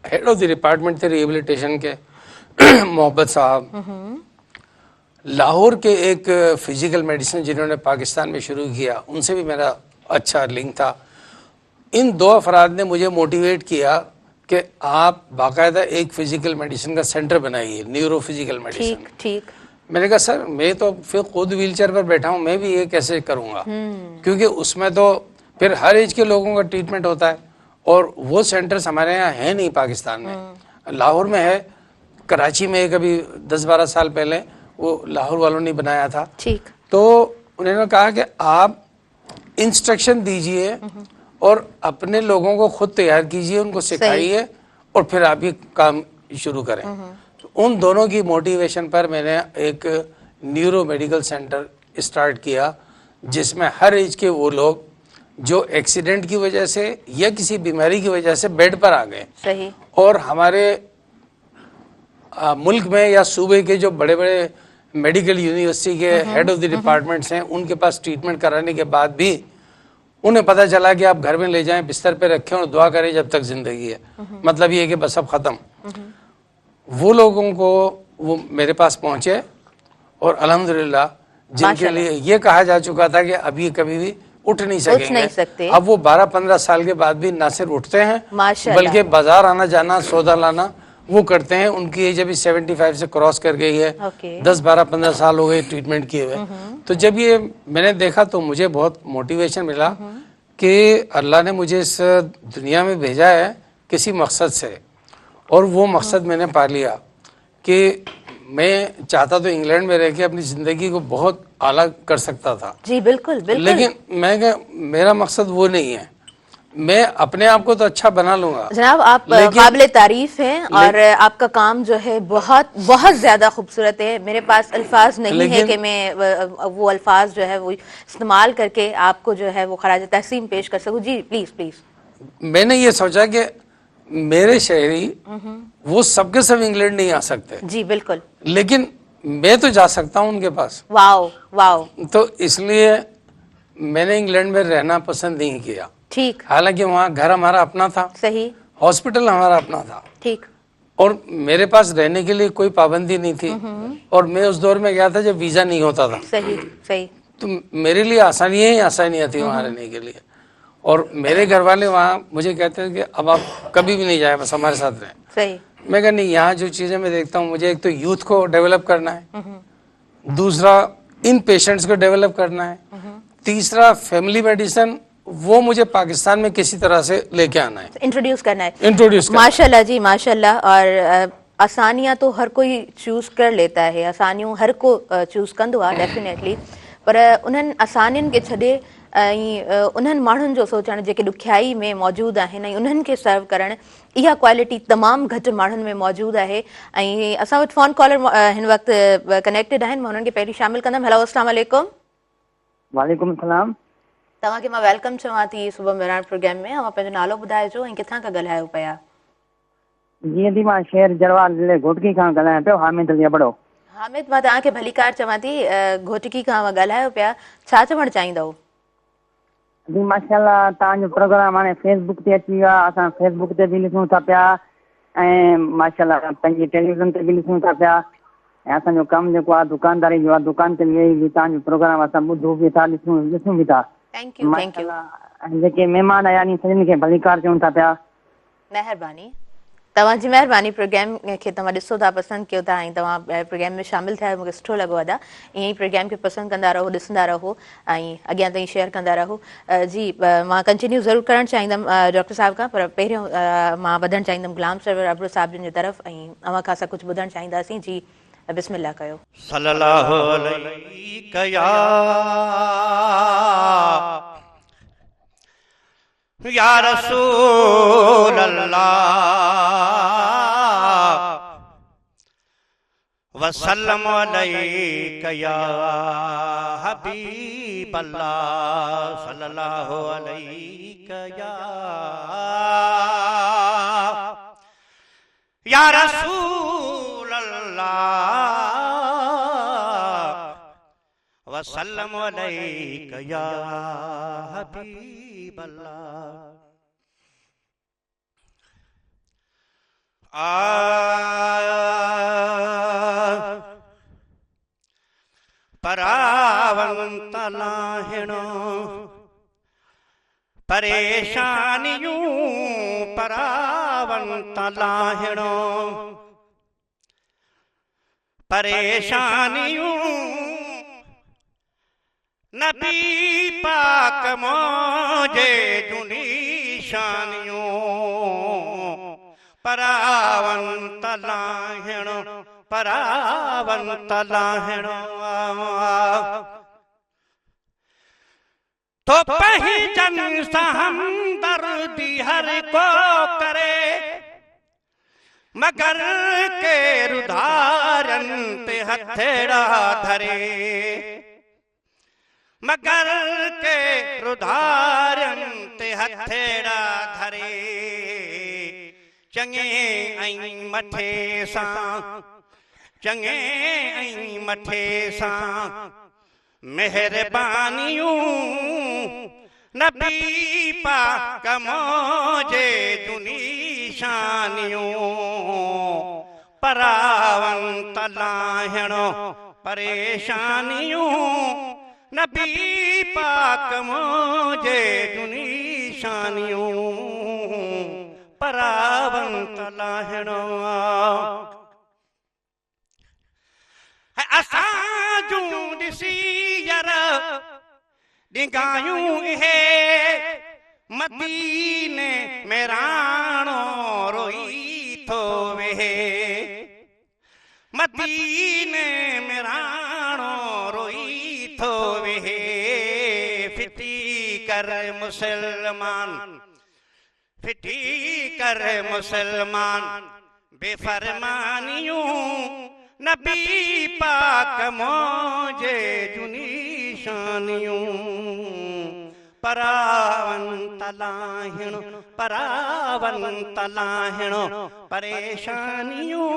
Speaker 2: हेड ऑफ द डिपार्टमेंट थे रिहेबिलिटेशन के मोहब्बत साहब, लाहौर के एक फिजिकल मेडिसिन जिन्होंने पाकिस्तान में शुरू किया, उनसे भी मेरा अच्छा लिंक था। इन दो अफराद ने मुझे मोटिवेट किया कि आप बाकायदा एक फिजिकल मेडिसिन का सेंटर बनाइए, न्यूरो फिजिकल मेडिसिन।
Speaker 1: ठीक ठीक।
Speaker 2: मैंने कहा सर मैं तो फिर खुद व्हीलचेयर पर बैठा हूँ, मैं भी ये कैसे करूँगा, क्योंकि उसमें तो फिर हर एज के लोगों का ट्रीटमेंट होता है और वो सेंटर्स हमारे यहाँ है नहीं पाकिस्तान में। लाहौर में है, कराची में एक अभी 10-12 साल पहले वो लाहौर वालों ने बनाया था।
Speaker 1: ठीक।
Speaker 2: तो उन्होंने कहा कि आप इंस्ट्रक्शन दीजिए और अपने लोगों को खुद तैयार कीजिए, उनको सिखाइए और फिर आप ये काम शुरू करें। तो उन दोनों की मोटिवेशन पर मैंने एक न्यूरो मेडिकल सेंटर स्टार्ट किया जिसमें हर एज के वो लोग जो एक्सीडेंट की वजह से या किसी बीमारी की वजह से बेड पर आ गए,
Speaker 1: सही,
Speaker 2: और हमारे मुल्क में या सूबे के जो बड़े बड़े मेडिकल यूनिवर्सिटी के हेड ऑफ द डिपार्टमेंट्स हैं, उनके पास ट्रीटमेंट कराने के बाद भी उन्हें पता चला कि आप घर में ले जाएं, बिस्तर पे रखें और दुआ करें जब तक जिंदगी है, मतलब ये कि बस अब खत्म। वो लोगों को वो मेरे पास पहुंचे और अल्हम्दुलिल्लाह जिनके लिए ये कहा जा चुका था कि अब ये कभी भी उठ नहीं सकेंगे, अब वो 12-15 साल के बाद भी ना सिर्फ उठते हैं बल्कि बाजार आना जाना, सौदा लाना वो करते हैं। उनकी एज अभी 75 से क्रॉस कर गई है। 10-12-15 साल हो गए ट्रीटमेंट किए हुए। तो जब ये मैंने देखा तो मुझे बहुत मोटिवेशन मिला कि अल्लाह ने मुझे इस दुनिया में भेजा है किसी मकसद से, और वो मकसद मैंने पा लिया कि मैं चाहता तो इंग्लैंड में रह के अपनी ज़िंदगी को बहुत आला कर सकता था।
Speaker 1: जी बिल्कुल बिल्कुल।
Speaker 2: लेकिन मेरा मकसद वो नहीं है, मैं अपने आप को तो अच्छा बना लूंगा।
Speaker 1: जनाब आप काबिल तारीफ हैं और आपका काम जो है बहुत बहुत ज्यादा खूबसूरत है। मेरे पास अल्फाज नहीं है कि मैं वो अल्फाज जो है वो इस्तेमाल करके आपको जो है वो खराज तहसीन पेश कर सकूं। जी प्लीज प्लीज।
Speaker 2: मैंने ये सोचा कि मेरे शहरी वो सबके सब इंग्लैंड नहीं आ सकते।
Speaker 1: जी बिल्कुल।
Speaker 2: लेकिन मैं तो जा सकता हूँ उनके पास।
Speaker 1: Wow wow.
Speaker 2: तो इसलिए मैंने इंग्लैंड में रहना पसंद नहीं किया।
Speaker 1: ठीक।
Speaker 2: हालांकि वहाँ घर हमारा अपना था,
Speaker 1: सही,
Speaker 2: हॉस्पिटल हमारा अपना था,
Speaker 1: ठीक,
Speaker 2: और मेरे पास रहने के लिए कोई पाबंदी नहीं थी, और मैं उस दौर में गया था जब वीजा नहीं होता था।
Speaker 1: सही सही।
Speaker 2: तो मेरे लिए आसानियाँ ही आसानियाँ थी वहाँ रहने के लिए। और मेरे घर वाले वहाँ मुझे कहते हैं कि अब आप कभी भी नहीं जाए, बस हमारे साथ रहें।
Speaker 1: सही। मैं
Speaker 2: कहा नहीं, यहाँ जो चीज़ें मैं देखता हूँ, मुझे एक तो यूथ को डेवलप करना है, दूसरा इन पेशेंट्स को डेवलप करना है, तीसरा फैमिली मेडिसिन वो मुझे पाकिस्तान में किसी तरह से लेके आना है, इंट्रोड्यूस करना है।
Speaker 1: माशाल्लाह जी माशाल्लाह। और आसानियाँ तो हर कोई चूज कर लेता है, आसानियों हर को चूज कंदो आहे डेफिनेटली, पर उन्हनि आसानियुनि खे छॾे उन्हनि माण्हुनि जो सोचणु जेके ॾुखियाई में मौजूदु आहिनि ऐं उन्हनि खे सर्व करणु, इहा क्वालिटी तमामु घटि माण्हुनि में मौजूदु आहे। ऐं असां वटि फ़ोन कॉलर हिन वक़्तु कनेक्टेड आहिनि, मां हुननि खे पहिरीं शामिल कंदमि। हेलो अस्सलाम वालेकुम।
Speaker 4: वालेकुम सलाम।
Speaker 1: तव्हांखे मां वेलकम चवां थी सुबह मेरान प्रोग्राम में। ऐं पंहिंजो नालो ॿुधाइजो ऐं किथां खां ॻाल्हायो पिया?
Speaker 4: जीअं थी मां शहर जड़वाल ज़िले घोटकी खां ॻाल्हायां पियो, हामिद अली अबड़ो।
Speaker 1: हामिद, मां तव्हांखे भलीकार चवां थी, घोटकी खां ॻाल्हायो पिया, छा चवणु चाहींदव?
Speaker 4: जी माशाल्लाह, तव्हांजो प्रोग्राम हाणे फेसबुक ते अची वियो आहे, असां फेसबुक ते बि ॾिसूं था पिया ऐं माशाल्लाह पंहिंजी टेलीविज़न ते बि ॾिसूं था पिया, ऐं असांजो कमु जेको आहे दुकानदारी जो आहे, दुकान ते वेही बि तव्हांजो प्रोग्राम असां ॿुधूं बि था, ॾिसूं बि था।
Speaker 1: Thank you thank you.
Speaker 4: जेके महिमान आया आहिनि सभिनी खे भलीकार चऊं था पिया।
Speaker 1: महिरबानी, तव्हांजी महिरबानी। प्रोग्राम खे तव्हां ॾिसो था, पसंदि कयो था ऐं तव्हां प्रोग्राम में शामिल थिया, मूंखे सुठो लॻो आहे। ईअं ई प्रोग्राम खे पसंदि कंदा रहो, ॾिसंदा रहो ऐं अॻियां ताईं शेयर कंदा रहो। जी मां कंटिन्यू ज़रूरु करणु चाहींदमि डॉक्टर साहिब खां, पर पहिरियों मां वधणु चाहींदमि गुलाम सरवर अबड़ो साहिब जिन जी तरफ़, ऐं अव्हां खां असां कुझु ॿुधणु चाहींदासीं। जी बिस्मिल्लाह कयो।
Speaker 5: सल्लल्लाहु अलैहि या रसूल अल्लाह वसल्लम अलैका या हबीब अल्लाह सल्लल्लाहु अलैका या रसूल अल्लाह वसल्लम अलैका या हबीब अल्लाह। परावंत लाहिणो परेशानियूं परावंत लाहिणो परेशानियूं नबी पाक मोजे दुनिशानियूं परावंत लाहिणो परावंत लाहिणो तो पहचान सा हमदर्दी हर को करे मगर के रुधारन ते हथेड़ा धरे मगर के रुधारन ते हथेड़ा धरे चंगे ऐं मथे सां चंगे ऐं मथे सां मेहरबानियूं नबी पाक मोजे दुनिशानियूं परावंत लाहिणो परेशानियूं नबी पाक मोजे दुनिशानियूं परावंत लाहिणो असां जूं ॾिसी यार डिगायूं हे मदीने में राणो रोई थो वेहे मदीने में राणो रोई थो वेहे फिटी कर मुसलमान फिटी कर मुसलमान बेफरमानियूं नबी पाक मोजे जुनिशानियूं परावंत लाहिणो परावंत लाहिणो परेशानियूं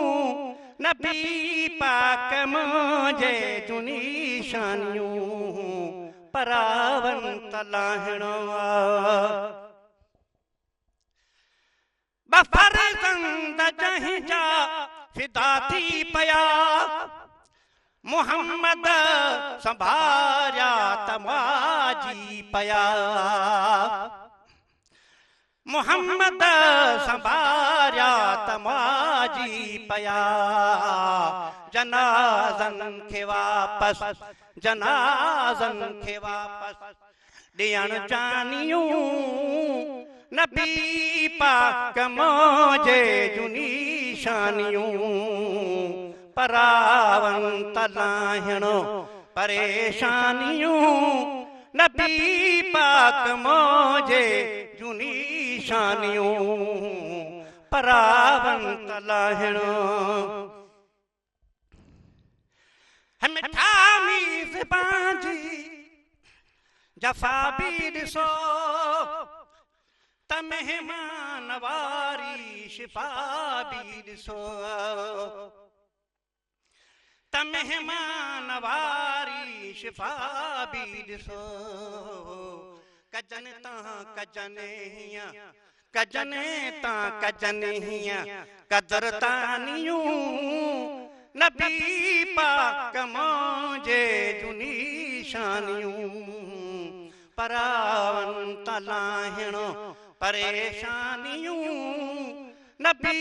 Speaker 5: नबी पाक मोजे जुनिशानियूं परावंत लाहिणो बफरज़ंद जहीं जा फिदा थी पया मुहम्मद संभारिया तमाजी पया मुहम्मद संभारिया तमाजी पया जनाज़न खे वापस ॾियण जानियूं नबी पाक मोजे जुनिशानियूं परावंत लाहिणो परेशानियूं नबी पाक मोजे जुनिशानियूं परावंत लाहिणो मिठा मीज़ बांजी जफ़ा भी ॾिसो त मेहमान वारी शिफा भी ॾिसो त मेहमान वारी शिफा भी ॾिसो कजन तां कजन हीअं कजने तां कजन हीअं कदरतानियूं नबी पाक मोजे जुनिशानियूं परावंत लाहिणो परेशानियूं नबी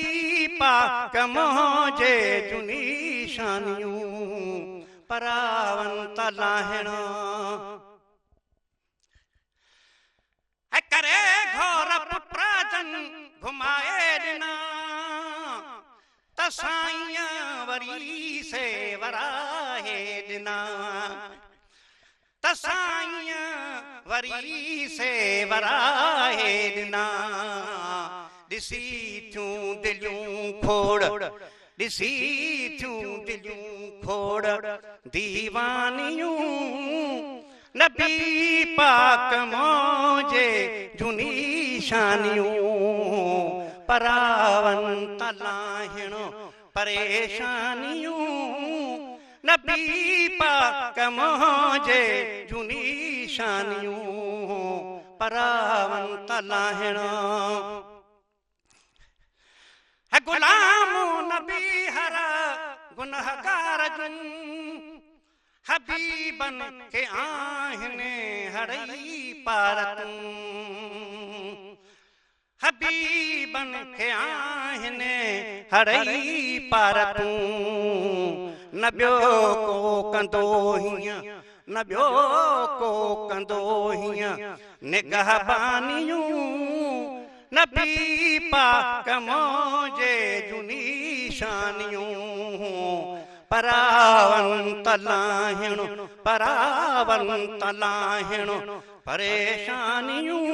Speaker 5: पाक मोजे जुनिशानियूं परावंत लाहिणो करे घोर पुत्राजन घुमाए ॾिना त साईं वरी से वराहे ॾिना त साईं वरी से वराहे ॾिना ॾिसी थियूं दिलियूं खोड़ ॾिसी थियूं दिलियूं खोड़ दीवानियूं नबी पाक मौजे झुनी शानियूं परावन तलाहिणो परेशानियूं नबी पाक मौजे झुनी शानियूं परावन तलाहिणो है गुलामो नबी हरा गुनहगार जन हबीबन के आहिने हरई पारतूं हबीबन के आहिने हरई पारतूं न ॿियो को कंदो हीअं न ॿियो को कंदो हीअं निगहबानियूं नबी पाक मौजे झुनी शानियूं परावन तलाहिणो परेशानियूं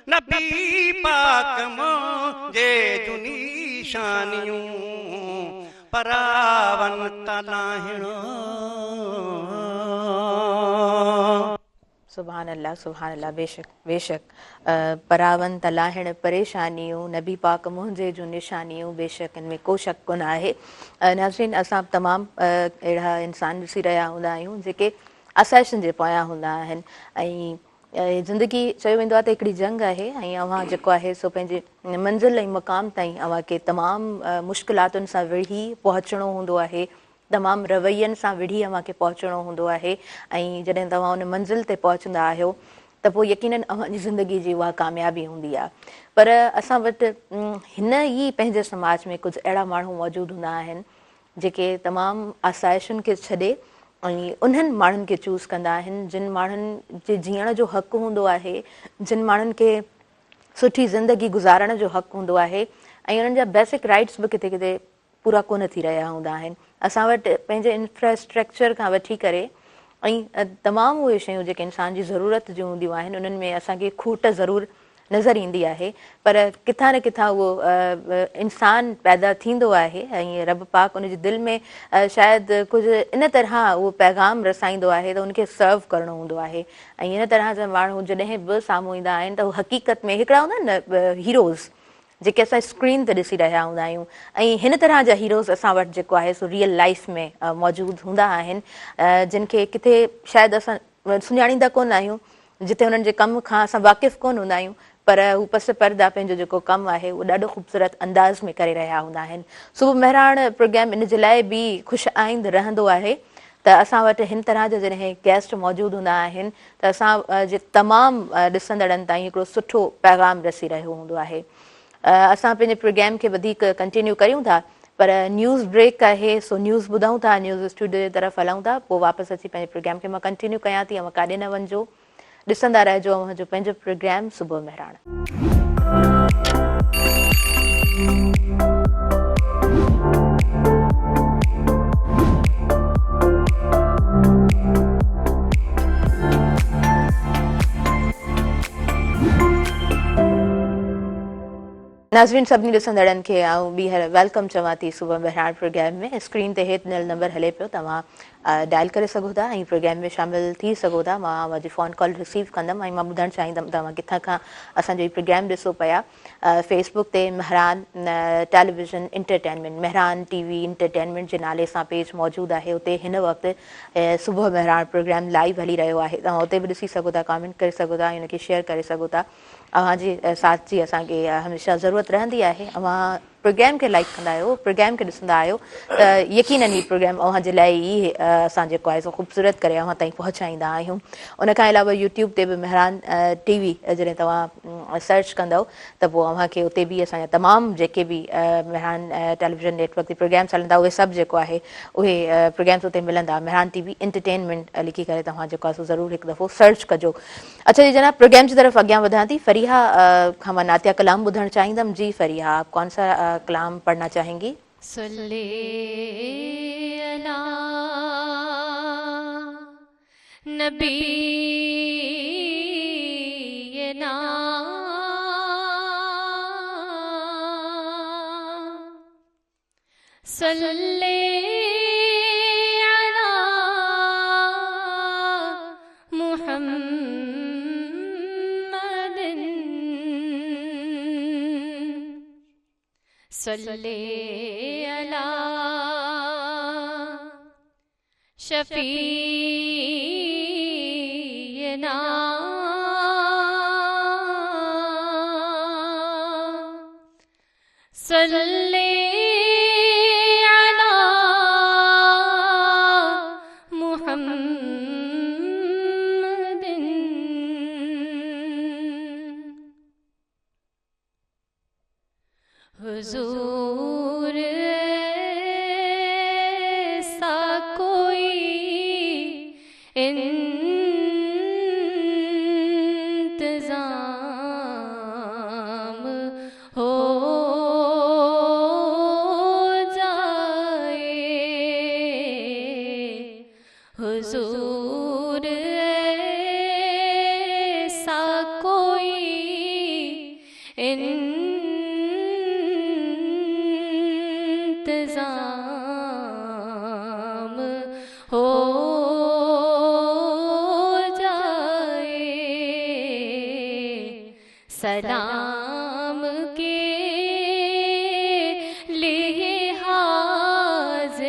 Speaker 5: नबी पाक मौजे झुनी शानियूं परावन तलाहिणो
Speaker 1: सुभान अल्लाह बेशक बेशक परावन तलाहिण परेशानियूं नबी पाक मुंहिंजे जूं निशानियूं बेशक इनमें को शक कोन आहे। नाज़रीन असां तमामु अहिड़ा इंसान ॾिसी रहिया हूंदा आहियूं जेके आसाइशुनि जे पोयां हूंदा आहिनि ऐं ज़िंदगी चयो वेंदो आहे त हिकिड़ी जंग आहे ऐं अव्हां जेको आहे सो पंहिंजे मंज़िल ऐं मक़ाम ताईं अव्हां खे तमामु मुश्किलातुनि सां विढ़ी पहुचणो हूंदो आहे तमामु रवैयनि सां विढ़ी अव्हांखे पहुचणो हूंदो आहे ऐं जॾहिं तव्हां उन मंज़िल ते पहुचंदा आहियो त पोइ यकीनन अव्हांजी ज़िंदगी जी उहा कामयाबी हूंदी आहे। पर असां वटि हिन ई पंहिंजे समाज में कुझु अहिड़ा माण्हू मौजूदु हूंदा आहिनि जेके तमामु आसाइशुनि खे छॾे ऐं उन्हनि माण्हुनि खे चूज़ कंदा आहिनि जिन माण्हुनि जे जीअण जो हक़ु हूंदो आहे जिन माण्हुनि खे सुठी ज़िंदगी गुज़ारण जो हक़ु हूंदो आहे ऐं उन्हनि जा बेसिक राइट्स बि किथे किथे पूरा कोन थी रहिया हूंदा आहिनि। असां वटि पंहिंजे इंफ्रास्ट्रक्चर खां वठी करे ऐं तमामु उहे शयूं जेके इंसान जी ज़रूरत जूं हूंदियूं आहिनि उन्हनि में असांखे खूट ज़रूरु नज़र ईंदी आहे पर किथां न किथां उहो इंसान पैदा थींदो आहे ऐं रब पाक उनजी दिलि में शायदि कुझु इन तरह उहो पैगाम रसाईंदो आहे त उनखे सर्व करिणो हूंदो आहे ऐं इन तरह जा माण्हू जॾहिं बि साम्हूं ईंदा आहिनि त उहे हक़ीक़त में हिकिड़ा हूंदा आहिनि न हीरोज़ जेके असां स्क्रीन ते ॾिसी रहिया हूंदा आहियूं ऐं हिन तरह जा हीरोज़ असां वटि जेको आहे सो रियल लाइफ में मौजूदु हूंदा आहिनि जिन खे किथे शायदि असां सुञाणींदा कोन आहियूं जिते हुननि जे कम खां असां वाक़िफ़ु कोन हूंदा आहियूं पर हू पस परदा पंहिंजो जेको कमु आहे उहो ॾाढो ख़ूबसूरत अंदाज़ में करे रहिया हूंदा आहिनि। सुबुह महिराण प्रोग्राम इन जे लाइ बि ख़ुशि आइंद रहंदो आहे त असां वटि हिन तरह जा जॾहिं गेस्ट मौजूदु हूंदा आहिनि त असां जे तमामु ॾिसंदड़नि ताईं हिकिड़ो सुठो पैगाम रसी रहियो हूंदो आहे। असां पंहिंजे प्रोग्राम खे वधीक कंटिन्यू करियूं था पर न्यूज़ ब्रेक आहे सो न्यूज़ ॿुधूं था न्यूज़ स्टूडियो जे तरफ़ हलूं था पोइ वापसि अची पंहिंजे प्रोग्राम खे मां कंटिन्यू कयां थी काॾे न वञिजो ॾिसंदा रहिजो मुंहिंजो पंहिंजो प्रोग्राम सुबुह महिराण। नाज़रीन सभिनी ॾिसंदड़नि खे आउं ॿीहर वेलकम चवां थी सुबुह महिराण प्रोग्राम में। स्क्रीन ते हेठि ॾिनल नंबर हले पियो तव्हां डायल करे सघो था ऐं प्रोग्राम में शामिलु थी सघो था। मां मुंहिंजी फ़ोन कॉल रिसीव कंदमि ऐं मां ॿुधणु चाहींदमि तव्हां किथां खां असांजो हीउ प्रोग्राम ॾिसो पिया। फेसबुक ते महरान टेलीविज़न इंटरटेनमेंट महरान टीवी इंटरटेनमेंट जे नाले सां पेज मौजूदु आहे उते हिन वक़्तु सुबुह महिराण प्रोग्राम लाइव हली रहियो आहे तव्हां उते बि ॾिसी सघो था कमेंट करे सघो था हुनखे शेयर करे सघो था। अव्हांजी साथ जी असांखे हमेशह ज़रूरत रहंदी आहे। अव्हां प्रोग्राम खे लाइक कंदा आहियो प्रोग्राम खे ॾिसंदा आहियो त यकीनन हीउ प्रोग्राम अव्हां जे लाइ ई असां जेको आहे सो ख़ूबसूरत करे अव्हां ताईं पहुचाईंदा आहियूं। उनखां अलावा यूट्यूब ते बि महरान टीवी जॾहिं तव्हां सर्च कंदव त पोइ अव्हांखे उते बि असांजा तमामु जेके बि महरान टेलीविज़न नेटवर्क ते प्रोग्राम्स हलंदा उहे सभु जेको आहे उहे प्रोग्राम्स उते मिलंदा। महरान टीवी इंटरटेनमेंट लिखी करे तव्हां जेको आहे सो ज़रूरु हिकु दफ़ो सर्च कजो। अच्छा जी जनाब प्रोग्राम जी तरफ़ अॻियां वधां थी। फरीहा खां मां नातिया कलाम ॿुधणु चाहींदमि। जी फरीहा आप कौन सा कलाम पढ़ना चाहेंगी?
Speaker 3: सल्ले अला नबीना सल्ले अला मुहम्मदिन सल्ले अला शफीना सल्ले अला मुहम्मदिन हुजूर ऐसा कोई इंतजाम हो जाए हुजूर ऐसा कोई इंतजाम हो जाए सलाम के लिए हाजिर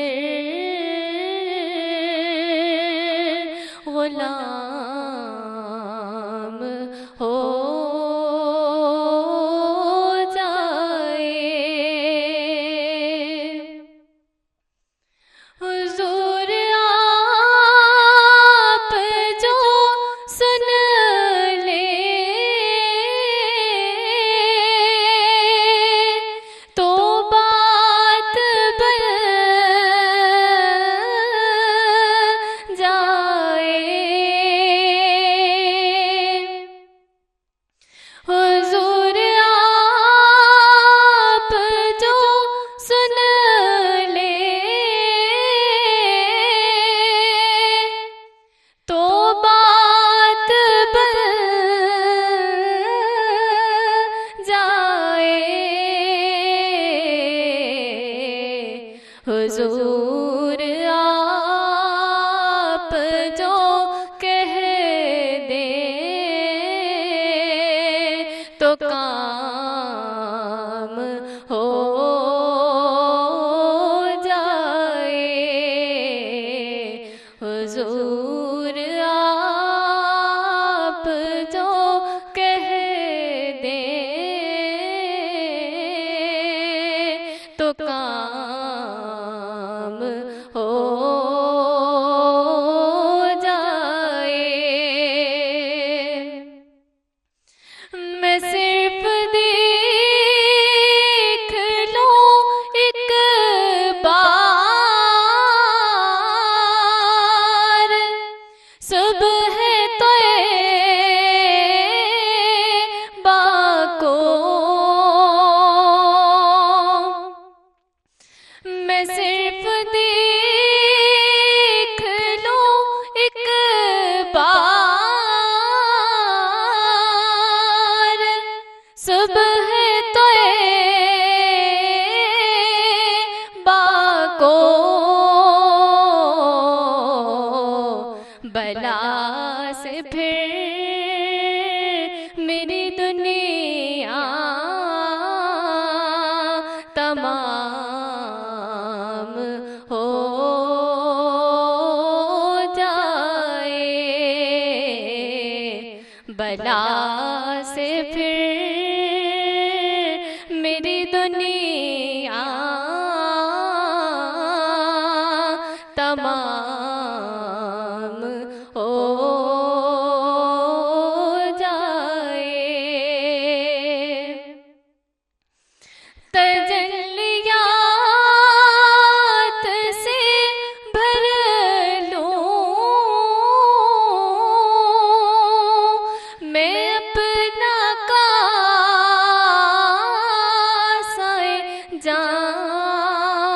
Speaker 3: गुलाम हो हुजूर आप जो सुन ले तो बात बन जाए हुजूर आप जो सुन ले तो बात बन जाए हुजूर आप जो कह दे तो काम हो जाए हुजूर आप जो कह दे तो काम हो जाए मैं सिर्फ देख लो एक बार सुबह तैबा को मैं सिर्फ देख लो एक बार सुबह तैबा को बला से फिर मेरी दुनिया तमाम हो जाए बला से फिर मेरी दुनिया तमाम हो जाए तजल्लियात से भर लूं मैं अपना कासाए जाम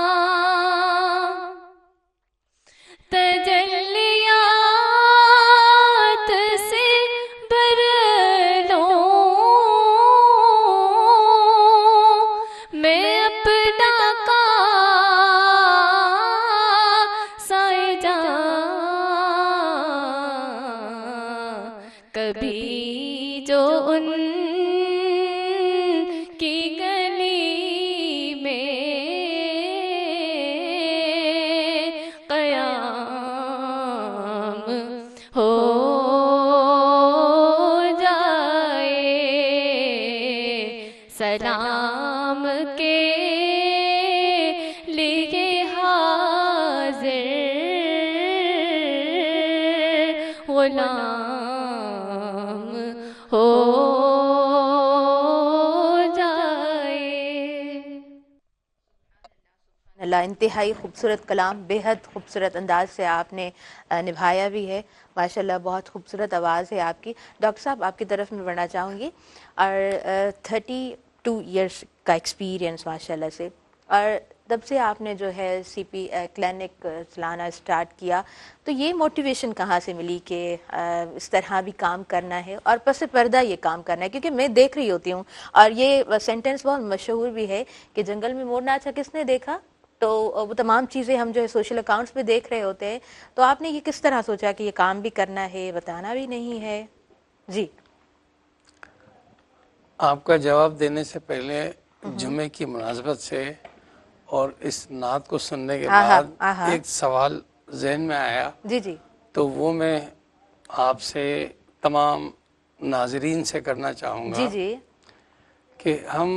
Speaker 3: सलाम के लिए हाजिर गुलाम हो जाए।
Speaker 1: अल्लाह, इंतहाई खूबसूरत कलाम, बेहद खूबसूरत अंदाज से आपने निभाया भी है माशाल्लाह। बहुत खूबसूरत आवाज़ है आपकी। डॉक्टर साहब, आपकी तरफ में बढ़ना चाहूँगी। और 32 इयर्स का एक्सपीरियंस माशाल्लाह से, और तब से आपने जो है CP क्लिनिक चलाना स्टार्ट किया, तो ये मोटिवेशन कहाँ से मिली कि इस तरह भी काम करना है और पस पर्दा ये काम करना है? क्योंकि मैं देख रही होती हूँ, और ये सेंटेंस बहुत मशहूर भी है कि जंगल में मोर नाचा किसने देखा, तो वो तमाम चीज़ें हम जो है सोशल अकाउंट्स पे देख रहे होते हैं। तो आपने ये किस तरह सोचा कि ये काम भी करना है, बताना भी नहीं है? जी,
Speaker 2: आपका जवाब देने से पहले जुमे की मुनासबत से और इस नात को सुनने के बाद एक सवाल जहन में आया।
Speaker 1: जी जी,
Speaker 2: तो वो मैं आपसे तमाम नाजरीन से करना चाहूँगा
Speaker 1: जी जी,
Speaker 2: कि हम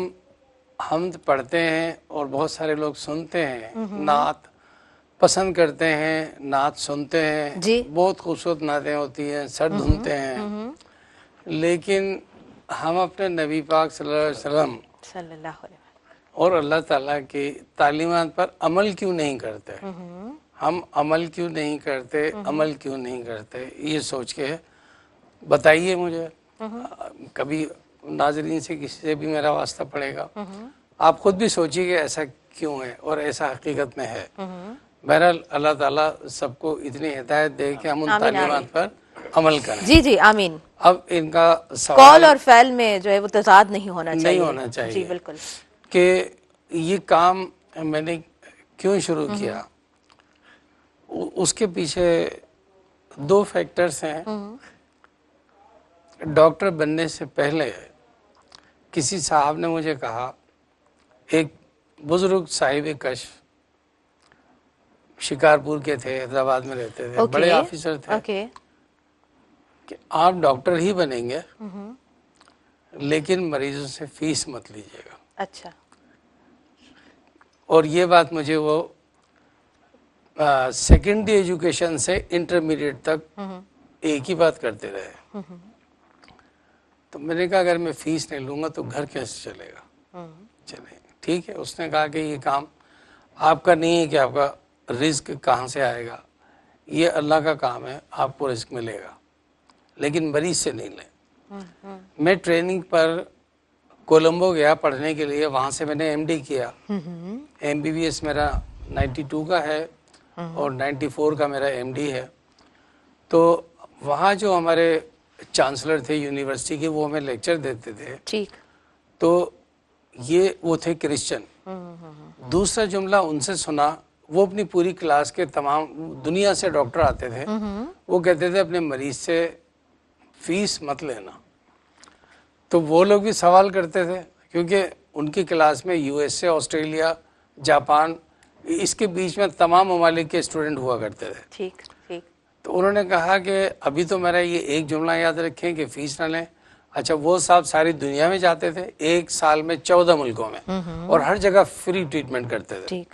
Speaker 2: हमद पढ़ते हैं और बहुत सारे लोग सुनते हैं, नात पसंद करते हैं, नात सुनते हैं
Speaker 1: जी,
Speaker 2: बहुत खूबसूरत नातें होती हैं, सर धुनते हैं, लेकिन हम अपने नबी पाक सल्लल्लाहु अलैहि वसल्लम
Speaker 1: सल्लल्लाहु अलैहि
Speaker 2: और अल्लाह ताला की तालीमात पर अमल क्यों नहीं करते? हम अमल क्यों नहीं करते, अमल क्यों नहीं करते, ये सोच के बताइए मुझे। कभी नाजरीन से किसी से भी मेरा वास्ता पड़ेगा, आप खुद भी सोचिए कि ऐसा क्यों है और ऐसा हकीकत में है। बहरहाल अल्लाह ताला सबको इतनी हिदायत दे कि हम उन तालीमात पर अमल करें।
Speaker 1: जी जी, आमीन।
Speaker 2: अब इनका
Speaker 1: कॉल
Speaker 2: सवाल
Speaker 1: और फैल में जो है वो तजाद नहीं होना चाहिए।
Speaker 2: नहीं होना चाहिए।
Speaker 1: जी बिल्कुल।
Speaker 2: कि ये काम मैंने क्यों शुरू किया, उसके पीछे दो फैक्टर्स हैं। डॉक्टर बनने से पहले किसी साहब ने मुझे कहा, एक बुजुर्ग साहिब कश्फ शिकारपुर के थे, हैदराबाद में रहते थे, बड़े ऑफिसर थे, कि आप डॉक्टर ही बनेंगे लेकिन मरीजों से फीस मत लीजिएगा।
Speaker 1: अच्छा।
Speaker 2: और ये बात मुझे वो सेकेंडरी एजुकेशन से इंटरमीडिएट तक एक ही बात करते रहे। तो मैंने कहा अगर मैं फीस नहीं लूंगा तो घर कैसे चलेगा? चले, ठीक है। उसने कहा कि ये काम आपका नहीं है कि आपका रिस्क कहाँ से आएगा, ये अल्लाह का काम है, आपको रिस्क मिलेगा, लेकिन मरीज से नहीं ले। मैं ट्रेनिंग पर कोलंबो गया पढ़ने के लिए, वहाँ से मैंने MD किया। MBBS मेरा 92 का है और 94 का मेरा MD है। तो वहाँ जो हमारे चांसलर थे यूनिवर्सिटी के, वो हमें लेक्चर देते थे।
Speaker 1: ठीक।
Speaker 2: तो ये वो थे क्रिश्चियन। दूसरा जुमला उनसे सुना, वो अपनी पूरी क्लास के तमाम दुनिया से डॉक्टर आते थे, वो कहते थे अपने मरीज से फीस मत लेना। तो वो लोग भी सवाल करते थे क्योंकि उनकी क्लास में USA, ऑस्ट्रेलिया, जापान, इसके बीच में तमाम ममालिक के स्टूडेंट हुआ करते थे।
Speaker 1: ठीक ठीक।
Speaker 2: तो उन्होंने कहा कि अभी तो मेरा ये एक जुमला याद रखें कि फीस ना लें। अच्छा, वो साहब सारी दुनिया में जाते थे, एक साल में 14 मुल्कों में, और हर जगह फ्री ट्रीटमेंट करते थे।
Speaker 1: ठीक।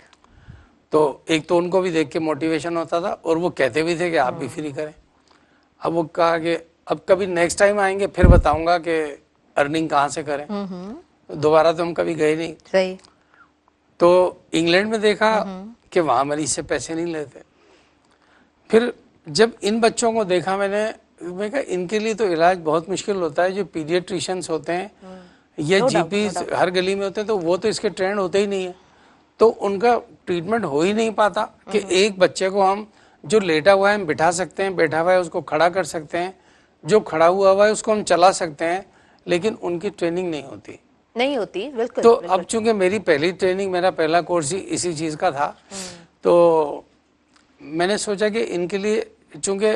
Speaker 2: तो एक तो उनको भी देख के मोटिवेशन होता था और वो कहते भी थे कि आप भी फ्री करें। अब वो कहा कि अब कभी नेक्स्ट टाइम आएंगे फिर बताऊंगा कि अर्निंग कहाँ से करें। दोबारा तो हम कभी गए नहीं।
Speaker 1: सही।
Speaker 2: तो इंग्लैंड में देखा कि वहाँ मरीज से पैसे नहीं लेते। फिर जब इन बच्चों को देखा मैं कहा इनके लिए तो इलाज बहुत मुश्किल होता है। जो पीडियाट्रिशियंस होते हैं या GPs हर गली में होते हैं, तो वो तो इसके ट्रेंड होते ही नहीं है, तो उनका ट्रीटमेंट हो ही नहीं पाता कि एक बच्चे को हम जो लेटा हुआ है हम बिठा सकते हैं, बैठा हुआ है उसको खड़ा कर सकते हैं, जो खड़ा हुआ है उसको हम चला सकते हैं, लेकिन उनकी ट्रेनिंग नहीं होती।
Speaker 1: बिल्कुल।
Speaker 2: तो अब चूंकि मेरी पहली ट्रेनिंग, मेरा पहला कोर्स ही इसी चीज़ का था, तो मैंने सोचा कि इनके लिए, चूंकि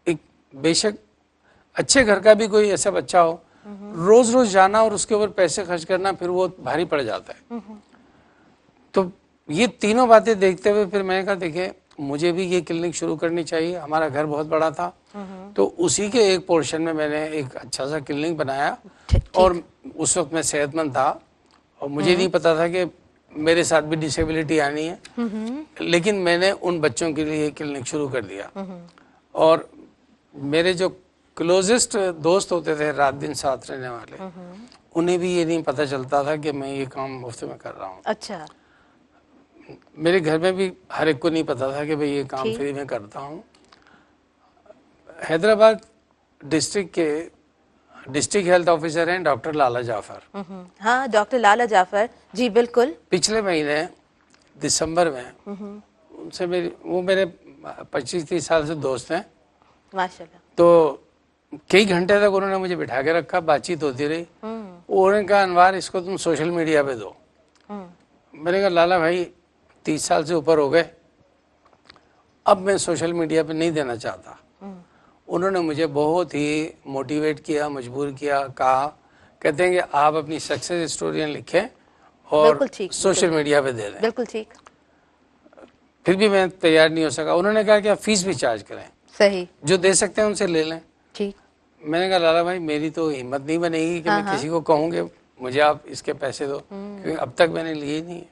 Speaker 2: एक बेशक अच्छे घर का भी कोई ऐसा बच्चा हो, रोज रोज जाना और उसके ऊपर पैसे खर्च करना फिर वो भारी पड़ जाता है। तो ये तीनों बातें देखते हुए फिर मैंने कहा देखिए मुझे भी ये क्लिनिक शुरू करनी चाहिए। हमारा घर बहुत बड़ा था, तो उसी के एक पोर्शन में मैंने एक अच्छा सा क्लिनिक बनाया और उस वक्त मैं सेहतमंद था, और मुझे नहीं पता था कि मेरे साथ भी डिसेबिलिटी आनी है। लेकिन मैंने उन बच्चों के लिए क्लिनिक शुरू कर दिया। और मेरे जो क्लोजेस्ट दोस्त होते थे, रात दिन साथ रहने वाले, उन्हें भी ये नहीं पता चलता था कि मैं ये काम मुफ्त में कर रहा हूँ।
Speaker 1: अच्छा।
Speaker 2: मेरे घर में भी हर एक को नहीं पता था कि भाई ये काम फ्री में करता हूँ। हैदराबाद डिस्ट्रिक्ट के डिस्ट्रिक्ट हेल्थ ऑफिसर हैं डॉक्टर लाला जाफर।
Speaker 1: हाँ, डॉक्टर लाला जाफर जी, बिल्कुल।
Speaker 2: पिछले महीने दिसंबर में उनसे वो मेरे 25-30 साल से दोस्त हैं।
Speaker 1: माशाल्लाह।
Speaker 2: तो कई घंटे तक उन्होंने मुझे बिठा के रखा, बातचीत होती रही। उन्होंने कहा, अनवार इसको तुम सोशल मीडिया पे दो। मैंने कहा, लाला भाई 30 साल से ऊपर हो गए, अब मैं सोशल मीडिया पे नहीं देना चाहता। उन्होंने मुझे बहुत ही मोटिवेट किया, मजबूर किया, कहा, कहते हैं कि आप अपनी सक्सेस स्टोरियाँ लिखें और सोशल मीडिया पे दे दें।
Speaker 1: बिल्कुल ठीक।
Speaker 2: फिर भी मैं तैयार नहीं हो सका। उन्होंने कहा कि आप फीस भी चार्ज करें,
Speaker 1: सही,
Speaker 2: जो दे सकते हैं उनसे ले लें।
Speaker 1: ठीक।
Speaker 2: मैंने कहा, लाला भाई मेरी तो हिम्मत नहीं बनेगी कि मैं किसी को कहूँ कि मुझे आप इसके पैसे दो, क्योंकि अब तक मैंने लिए ही नहीं है।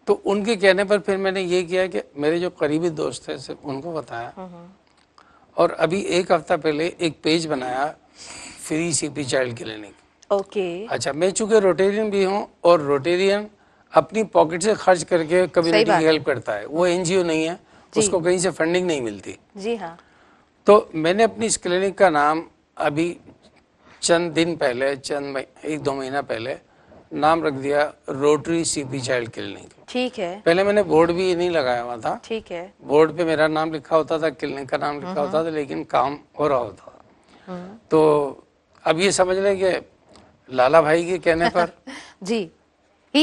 Speaker 2: तो उनके कहने पर फिर मैंने ये किया कि मेरे जो करीबी दोस्त थे सिर्फ उनको बताया। और अभी 1 हफ्ता पहले एक पेज बनाया, free CP child clinic.
Speaker 1: Okay.
Speaker 2: अच्छा, मैं चूंकि रोटेरियन भी हूँ और रोटेरियन अपनी पॉकेट से खर्च करके कम्युनिटी की हेल्प करता है, वो एनजीओ नहीं है, उसको कहीं से फंडिंग नहीं मिलती।
Speaker 1: जी हाँ।
Speaker 2: तो मैंने अपनी इस क्लिनिक का नाम अभी चंद दिन पहले, 1-2 महीना पहले नाम रख दिया रोटरी सीपी चाइल्ड क्लिनिक।
Speaker 1: ठीक है।
Speaker 2: पहले मैंने बोर्ड भी नहीं लगाया हुआ था।
Speaker 1: ठीक है।
Speaker 2: बोर्ड पे मेरा नाम लिखा होता था, क्लिनिक का नाम लिखा होता था, लेकिन काम हो रहा होता था। तो अब ये समझ लें कि लाला भाई के कहने पर
Speaker 1: जी, he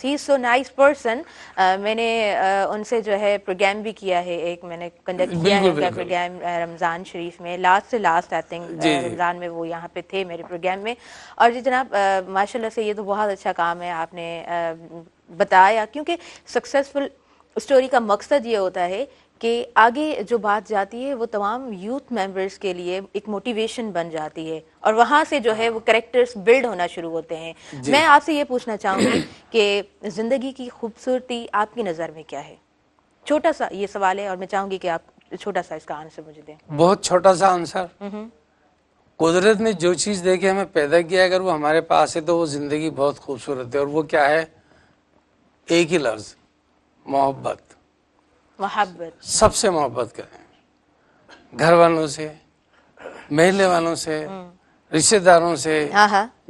Speaker 1: is so nice person। मैंने उनसे जो है प्रोग्राम भी किया है, एक मैंने कंडक्ट किया है उनका प्रोग्राम रमज़ान शरीफ में, लास्ट से लास्ट आई थिंक रमज़ान में वो यहाँ पे थे मेरे प्रोग्राम में। और जी जनाब, माशाल्लाह से ये तो बहुत अच्छा काम है आपने बताया, क्योंकि सक्सेसफुल स्टोरी का मकसद ये होता है कि आगे जो बात जाती है वो तमाम यूथ मेंबर्स के लिए एक मोटिवेशन बन जाती है, और वहाँ से जो है वो कैरेक्टर्स बिल्ड होना शुरू होते हैं। मैं आपसे ये पूछना चाहूँगी कि ज़िंदगी की खूबसूरती आपकी नज़र में क्या है? छोटा सा ये सवाल है और मैं चाहूँगी कि आप छोटा सा इसका आंसर मुझे दें।
Speaker 2: बहुत छोटा सा आंसर, कुदरत ने जो चीज़ दे के हमें पैदा किया, अगर वो हमारे पास है तो वो ज़िंदगी बहुत खूबसूरत है। और वो क्या है? एक ही लफ्ज़, मोहब्बत।
Speaker 1: मोहब्बत।
Speaker 2: सबसे मोहब्बत करें, घर वालों से, महल्ले वालों से, रिश्तेदारों से,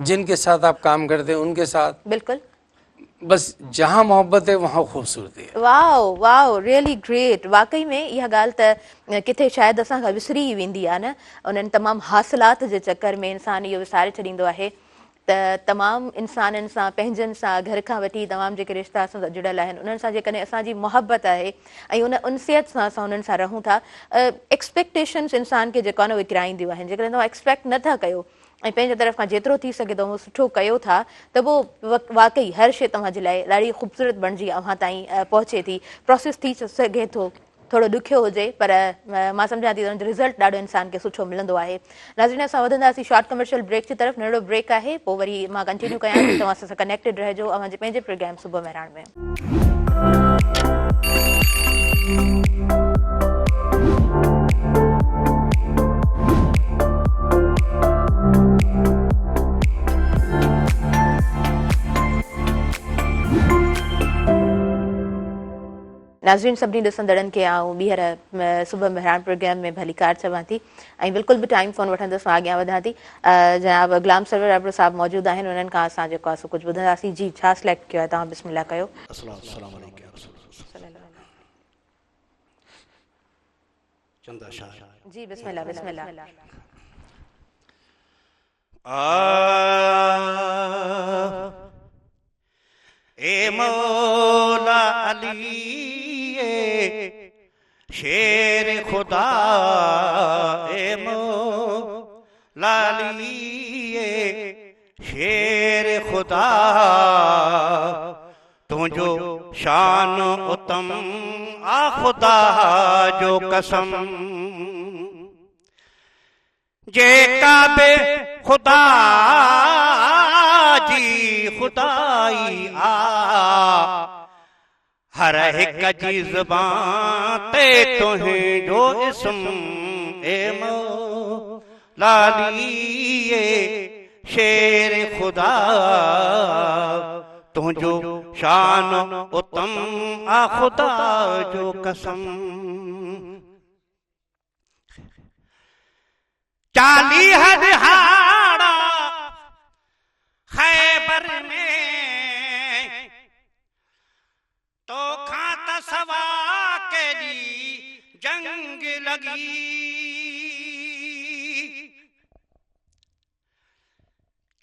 Speaker 2: जिनके साथ आप काम करते हैं उनके साथ।
Speaker 1: बिल्कुल।
Speaker 2: बस जहाँ मोहब्बत है वहाँ खूबसूरती है।
Speaker 1: Wow wow, really great. वाकई में यह ॻाल्हि त किथे शायदि असां खां विसरी ई वेंदी आहे न। उन्हनि तमामु हासिलात जे चकर में इंसान इहो विसारे छॾींदो आहे त तमामु इंसाननि सां, पंहिंजनि सां, घर खां वठी तमामु जेके रिश्ता असां सां जुड़ियल आहिनि उन्हनि सां जेकॾहिं असांजी मोहबत आहे ऐं उन उनसियत सां असां उन्हनि सां रहूं था, एक्सपेक्टेशन्स इंसान खे जेको आहे न उहे किराईंदियूं आहिनि। जेकॾहिं तव्हां एक्सपेक्ट नथा कयो ऐं पंहिंजे तरफ़ खां जेतिरो थी सघे थो उहो सुठो कयो था, त पोइ वाकई हर शइ तव्हांजे लाइ ॾाढी ख़ूबसूरत बणिजी अव्हां ताईं पहुचे थी। प्रोसेस थी सघे थो थोरो ॾुखियो हुजे, पर मां सम्झां थी हुनजो रिज़ल्ट ॾाढो इंसान खे सुठो मिलंदो आहे। नाज़रीन, असां वधंदासीं शॉर्ट कमर्शियल ब्रेक जी तरफ़। नंढो ब्रेक आहे, पोइ वरी मां कंटिन्यू कयां थी। तव्हां सां कनेक्टेड रहिजो अव्हांजे पंहिंजे प्रोग्राम सुबुह मेहरान में। नाज़रीन, सभिनी ॾिसंदड़नि खे आऊं ॿीहर सुबुह मेहरान प्रोग्राम में भली कार चवां थी ऐं बिल्कुलु बि टाइम फ़ोन वठंदसि, मां अॻियां वधां थी। जनाब गुलाम सरवर अब्रो साहब मौजूदु आहिनि, उन्हनि खां असां जेको आहे सो कुझु ॿुधंदासीं। जी, छा सिलेक्ट कयो आहे तव्हां? बिस्मिल्लाह कयो। जी, बिस्मिल्लाह बिस्मिल्लाह।
Speaker 5: ए मौला अली शेर खुदा, ए मौला अली शेर खुदा, तुझो शान उत्तम आ खुदा जो कसम, जे काबे खुदा जी खुदाई आ हर हिक जी ज़ुबान ते तुहें जो इस्म ए मौला अली शेर खुदा तुझो शान उत्तम आ खुदा जो कसम 40 दिहाड़ा खैबर में तो खाता सवा के दी जंग लगी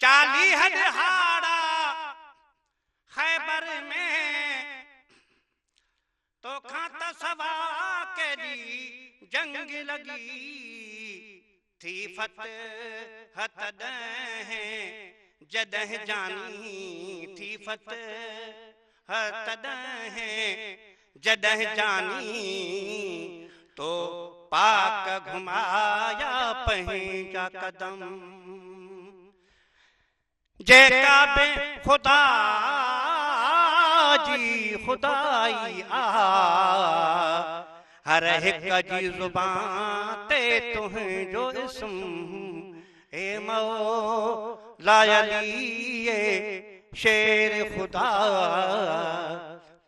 Speaker 5: 40 दिहाड़ा खैबर में तो खाता सवा के दी जंग लगी थी फतह तदह जदह जानी थी फतह तदह जदह जानी तो पाक घुमाया पहचा कदम जय काबे खुदा जी खुदाई आ हर हिक जी ज़ुबान ते तुहें जो इस्म ए मौला अली शेर खुदा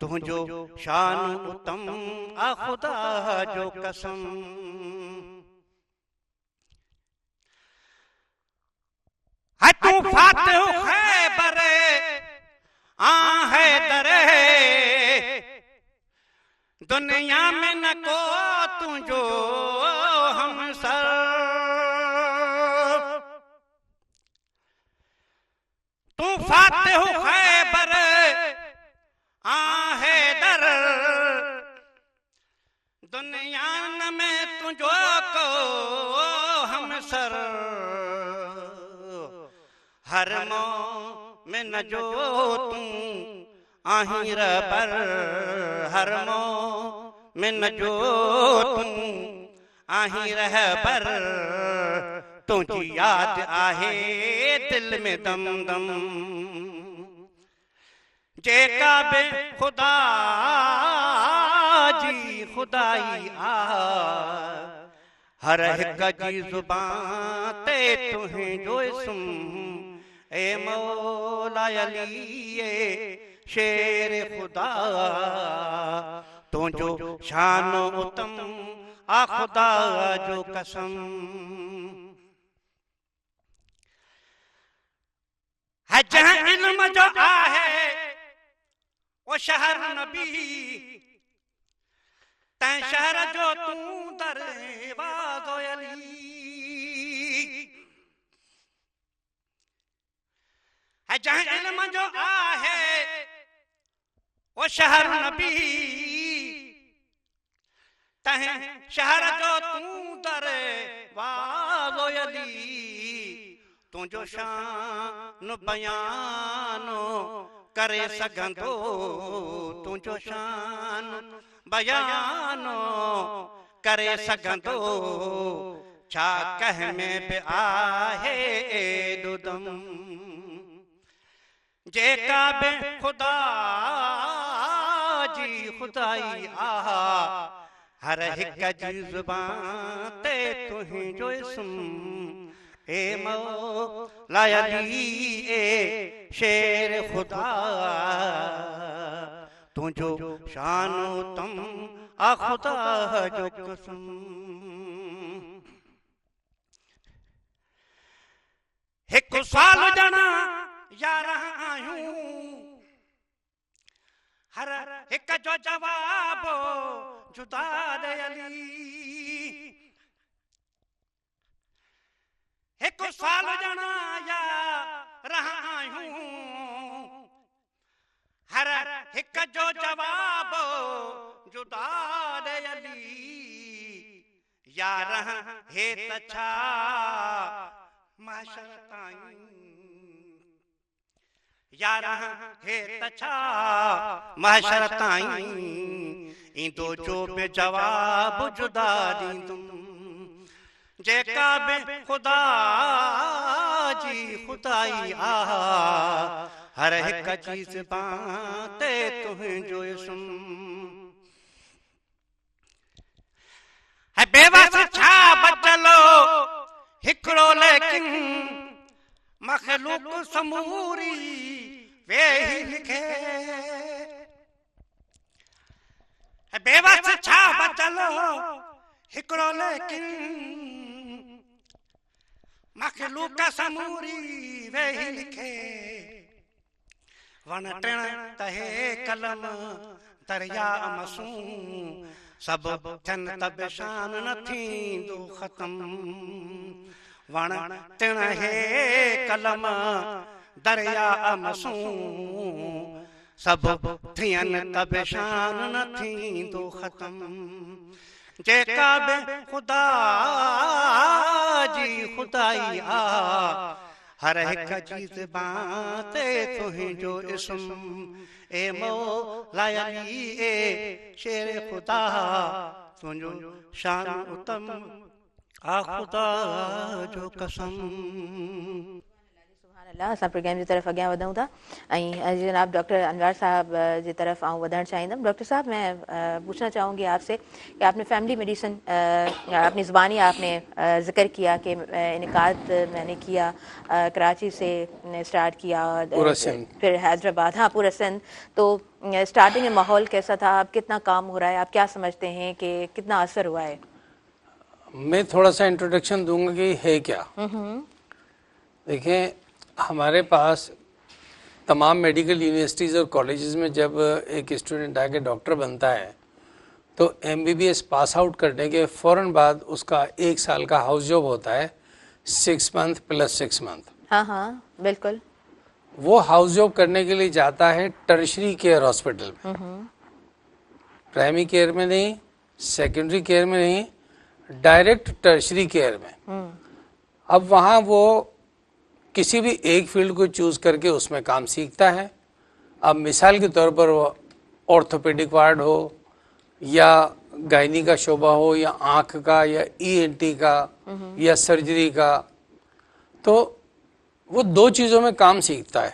Speaker 5: तुझो शान उत्तम आ खुदा जो कसम है तू फातिह खैबर आ है दरे दुनिया में न को तुझो हम सर तू फातिह खैबर आ है दर दुनिया में तुझो को हम सर हर मौ में न जो तू आही रबर हर मौ में न जो तू आही रहबर तुझी याद आहे दिल में दम दम जे काबे खुदा जी खुदाई आ हर हिक जी ज़ुबान ते तुहें जो इस्म ए मौला अली शेर खुदा तुझो शान उत्तम आ खुदा जो कसम है जहाँ इल्म जो आहे वो शहर नबी तै शहर जो तू दरवाज़ो अली है जहाँ इल्म जो आहे वो शहर नबी तह शहर जो तू दरवाज़ो अली तुझो शान बयानो करे सघंदो तुझो शान बयानो करे सघंदो छा कह में बि आहे दुदम जे काबे खुदा जी खुदाई आ हर हिक जी ज़ुबान ते तुहें जो इस्म ए मौला अली शेर खुदा तुझो शान उत्तम आ खुदा जो कसम एक साल जना यार आयूं हर एक जो जवाब जुदा दे अली एक साल जना यार आयूं हर एक जो जवाब जुदा दे अली यार हे तछा माशर ताईं यार हे तछा माशर ताईं इंदो जो बे जवाब जुदा दींदुम जे काबे खुदा जी खुदाई आ हर हिक चीज बाते तुहिंजो इसम है बेवस छा बचलो हिकड़ो लेकिन मखलूक समूरी वे ही लिखे है बेवस छा बचलो हिकड़ो लेकिन मखलूक समूरी वे ही लिखे वण टिण तहे कलम दरिया मसूं सब थियन तब शान न थींदो ख़त्म वण टिण हे कलम दरिया मसूं सब थियन तब शान न थींदो ख़त्म जेका बि खुदा जी खुदाई आ हर हिक चीज बाते तुहिंजो इसम ए मौला अली ए शेर खुदा तुंहिंजो शान उत्तम आ खुदा जो कसम।
Speaker 1: अल्लाह असां प्रोग्राम जी तरफ़ अॻियां वधूं था ऐं जनाब डॉक्टर अनवर साहब जी तरफ़ आऊँ वधणु चाहींदमि। डॉक्टर साहब मैं पूछना चाहूँगी आपसे कि आपने फैमिली मेडिसिन अपनी ज़ुबानी आपने ज़िक्र किया कि इनकाद मैंने किया कराची से स्टार्ट किया फिर हैदराबाद, हाँ पूरा सिंध। तो स्टार्टिंग में माहौल कैसा था, अब कितना काम हो रहा है, आप क्या समझते हैं कि कितना असर हुआ है?
Speaker 2: मैं थोड़ा सा इंट्रोडक्शन दूंगा कि है क्या। देखें, हमारे पास तमाम मेडिकल यूनिवर्सिटीज़ और कॉलेजेस में जब एक स्टूडेंट आके डॉक्टर बनता है तो MBBS पास आउट करने के फ़ौरन बाद उसका 1 साल का हाउस जॉब होता है 6 मंथ प्लस 6 मंथ।
Speaker 1: हाँ हाँ बिल्कुल।
Speaker 2: वो हाउस जॉब करने के लिए जाता है टर्शरी केयर हॉस्पिटल में, प्राइमरी केयर में नहीं, सेकेंडरी केयर में नहीं, डायरेक्ट टर्शरी केयर में। अब वहाँ वो किसी भी एक फील्ड को चूज करके उसमें काम सीखता है। अब मिसाल के तौर पर वो ऑर्थोपेडिक वार्ड हो या गायनी का शोबा हो या आँख का या ENT का या सर्जरी का, तो वो 2 चीज़ों में काम सीखता है।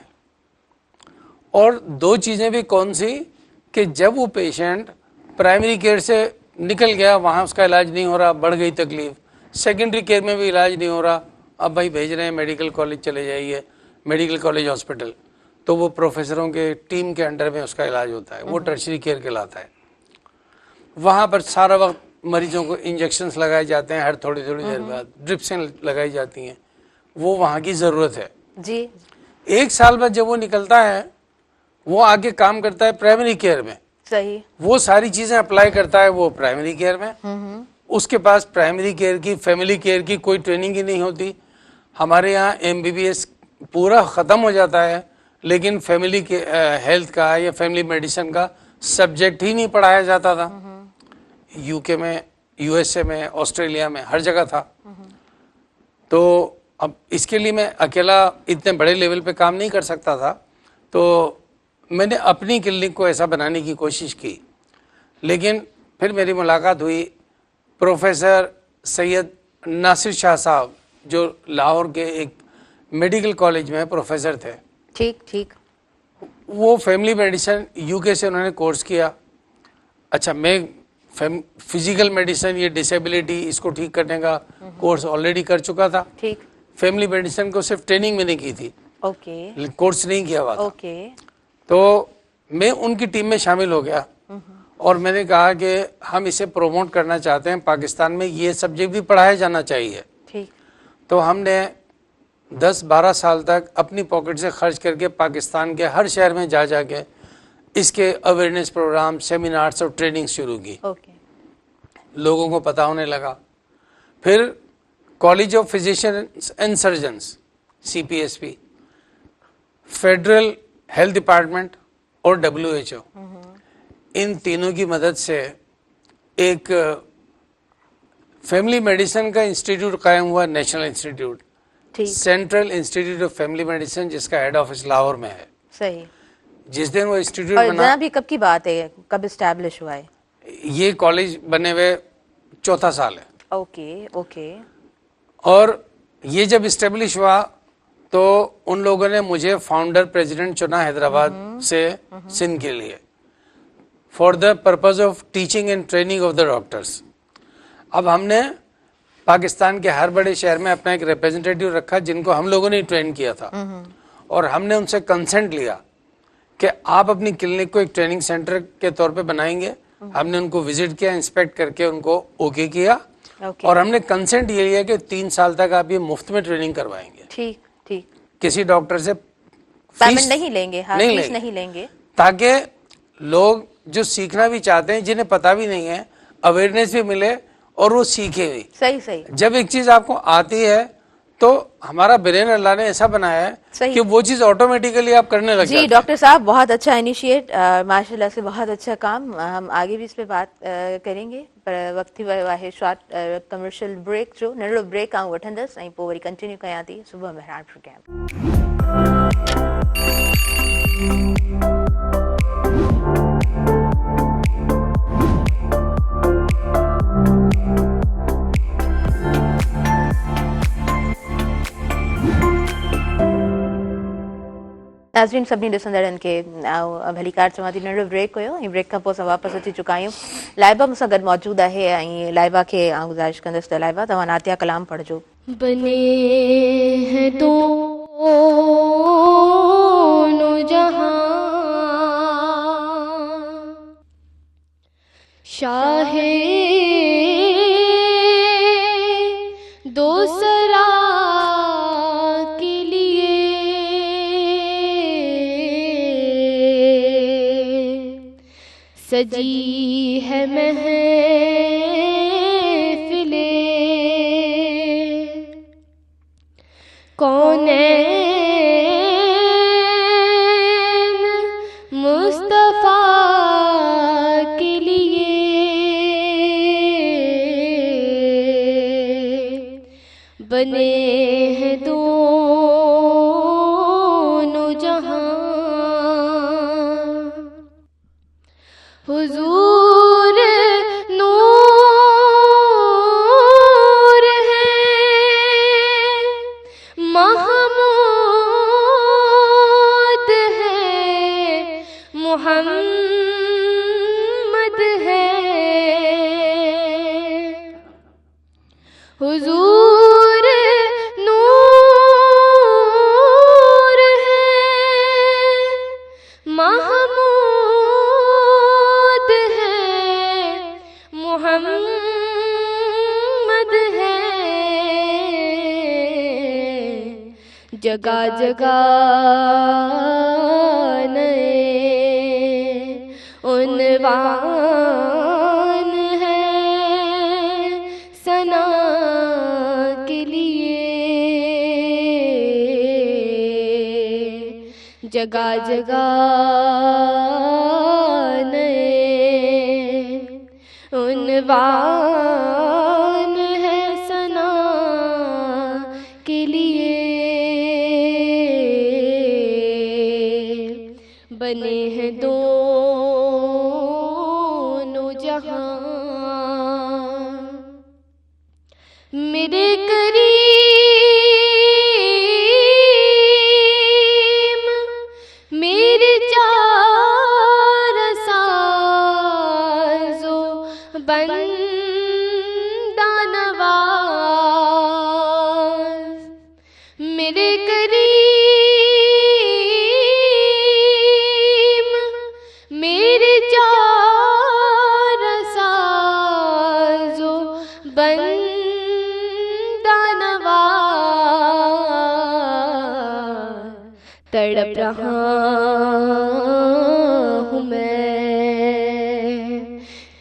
Speaker 2: और 2 चीज़ें भी कौन सी कि जब वो पेशेंट प्राइमरी केयर से निकल गया, वहाँ उसका इलाज नहीं हो रहा, बढ़ गई तकलीफ, सेकेंडरी केयर में भी इलाज नहीं हो रहा, अब भाई भेज रहे हैं मेडिकल कॉलेज चले जाइए, मेडिकल कॉलेज हॉस्पिटल, तो वो प्रोफेसरों के टीम के अंडर में उसका इलाज होता है, वो टर्शरी केयर कहलाता है। वहाँ पर सारा वक्त मरीजों को इंजेक्शंस लगाए जाते हैं, हर थोड़ी थोड़ी देर बाद ड्रिप्सें लगाई जाती हैं, वो वहाँ की ज़रूरत है
Speaker 1: जी।
Speaker 2: 1 साल बाद जब वो निकलता है वो आगे काम करता है प्राइमरी केयर में,
Speaker 1: सही, वो
Speaker 2: सारी चीज़ें अप्लाई करता है वो प्राइमरी केयर में। उसके पास प्राइमरी केयर की, फैमिली केयर की कोई ट्रेनिंग ही नहीं होती। हमारे यहाँ MBBS पूरा ख़त्म हो जाता है लेकिन फैमिली के हेल्थ का या फैमिली मेडिसिन का सब्जेक्ट ही नहीं पढ़ाया जाता था। UK में, USA में, ऑस्ट्रेलिया में, हर जगह था। तो अब इसके लिए मैं अकेला इतने बड़े लेवल पे काम नहीं कर सकता था, तो मैंने अपनी क्लिनिक को ऐसा बनाने की कोशिश की। लेकिन फिर मेरी मुलाकात हुई प्रोफेसर सैयद नासिर शाह साहब, जो लाहौर के एक मेडिकल कॉलेज में प्रोफेसर थे।
Speaker 1: ठीक ठीक।
Speaker 2: वो फैमिली मेडिसिन UK से उन्होंने कोर्स किया। अच्छा, मैं फिजिकल मेडिसिन, ये डिसेबिलिटी, इसको ठीक करने का कोर्स ऑलरेडी कर चुका था।
Speaker 1: ठीक।
Speaker 2: फैमिली मेडिसिन को सिर्फ ट्रेनिंग मैंने की थी,
Speaker 1: ओके,
Speaker 2: कोर्स नहीं किया हुआ था।
Speaker 1: ओके।
Speaker 2: तो मैं उनकी टीम में शामिल हो गया और मैंने कहा कि हम इसे प्रोमोट करना चाहते हैं, पाकिस्तान में ये सब्जेक्ट भी पढ़ाया जाना चाहिए।
Speaker 1: ठीक।
Speaker 2: तो हमने 10-12 साल तक अपनी पॉकेट से खर्च करके पाकिस्तान के हर शहर में जा के इसके अवेयरनेस प्रोग्राम, सेमिनार्स और ट्रेनिंग शुरू की।
Speaker 1: ओके।
Speaker 2: लोगों को पता होने लगा। फिर college of physicians and surgeons CPSP, federal health department और WHO, इन तीनों की मदद से एक फैमिली मेडिसिन का इंस्टीट्यूट कायम हुआ, national institute, central institute of family medicine, जिसका हेड ऑफिस लाहौर में है।
Speaker 1: सही।
Speaker 2: जिस दिन वो इंस्टीट्यूट बना,
Speaker 1: भी कब की बात है, कब एस्टैब्लिश हुआ है?
Speaker 2: ये कॉलेज बने हुए 4था साल है।
Speaker 1: Okay okay.
Speaker 2: और ये जब इस्टेब्लिश हुआ तो उन लोगों ने मुझे फाउंडर प्रेसिडेंट चुना हैदराबाद से सिंध के लिए, for the purpose of teaching and training of the doctors. अब हमने पाकिस्तान के हर बड़े शहर में अपना एक रिप्रेजेंटेटिव रखा जिनको हम लोगों ने ट्रेन किया था, और हमने उनसे कंसेंट लिया कि आप अपनी क्लिनिक को एक ट्रेनिंग सेंटर के तौर पे बनाएंगे। हमने उनको विजिट किया, इंस्पेक्ट करके उनको ओके किया, और हमने कंसेंट ये लिया कि 3 साल तक आप ये मुफ्त में ट्रेनिंग करवाएंगे।
Speaker 1: ठीक ठीक,
Speaker 2: किसी डॉक्टर से
Speaker 1: पेमेंट
Speaker 2: फीस
Speaker 1: नहीं लेंगे, हाँ,
Speaker 2: नहीं
Speaker 1: फीस
Speaker 2: लेंगे।
Speaker 1: नहीं लेंगे,
Speaker 2: ताकि लोग जो सीखना भी चाहते हैं, जिन्हें पता भी नहीं है, अवेयरनेस भी मिले और वो सीखे भी।
Speaker 1: सही सही,
Speaker 2: जब एक चीज आपको आती है तो हमारा ब्रेन अल्लाह ने ऐसा बनाया है
Speaker 1: सही।
Speaker 2: कि वो चीज ऑटोमेटिकली आप करने लग
Speaker 1: जी
Speaker 2: जाते हैं।
Speaker 1: डॉक्टर साहब बहुत अच्छा इनिशिएट, माशाल्लाह से बहुत अच्छा काम। हम आगे भी इस पे बात करेंगे, पर वक्त थी वाहे शॉर्ट कमर्शियल ब्रेक जो नंढड़ो ब्रेक आऊं वठंदसि ऐं पोइ वरी कंटिन्यू कयां थी सुबुह मेहरान प्रोग्राम। नाज़रीन सभिनी ॾिसंदड़नि खे भलीकार चवां थी, नंढो ब्रेक हुयो ऐं ब्रेक खां पोइ असां वापसि अची चुका आहियूं। लाइबा मूंसां गॾु मौजूदु आहे ऐं लाइबा खे आउं गुज़ारिश कंदसि त लाइबा तव्हां नातिया कलाम पढ़जो।
Speaker 3: बने हैं दोनों जहां, शाहे दोसरा के लिए सजी है महफिले, कौनैन मुस्तफा के लिए बने हैं दोनों जहां। हुजूर नूर है, महमूद है, मुहम्मद है। हुजूर नूर है, महमूद है, मुहम्मद है। जगह जगह नए उन्वान है सना के लिए। जगह जगह नए उन्वान है सना के लिए। बने हैं दोनों जहां, मेरे करीम मेरे चार साजो बंदा नवाज। मेरे करीम मेरे चार साजो बंदा नवाज। तड़प रहा हूँ मैं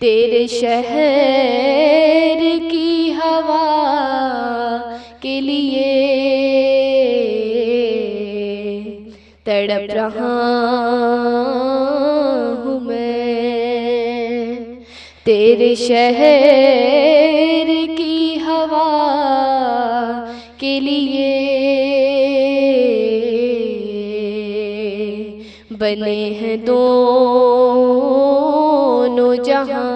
Speaker 3: तेरे शहर की हवा के लिए। तड़प रहा हूँ मैं तेरे शहर की हवा के लिए। बने हैं दोनों जहां,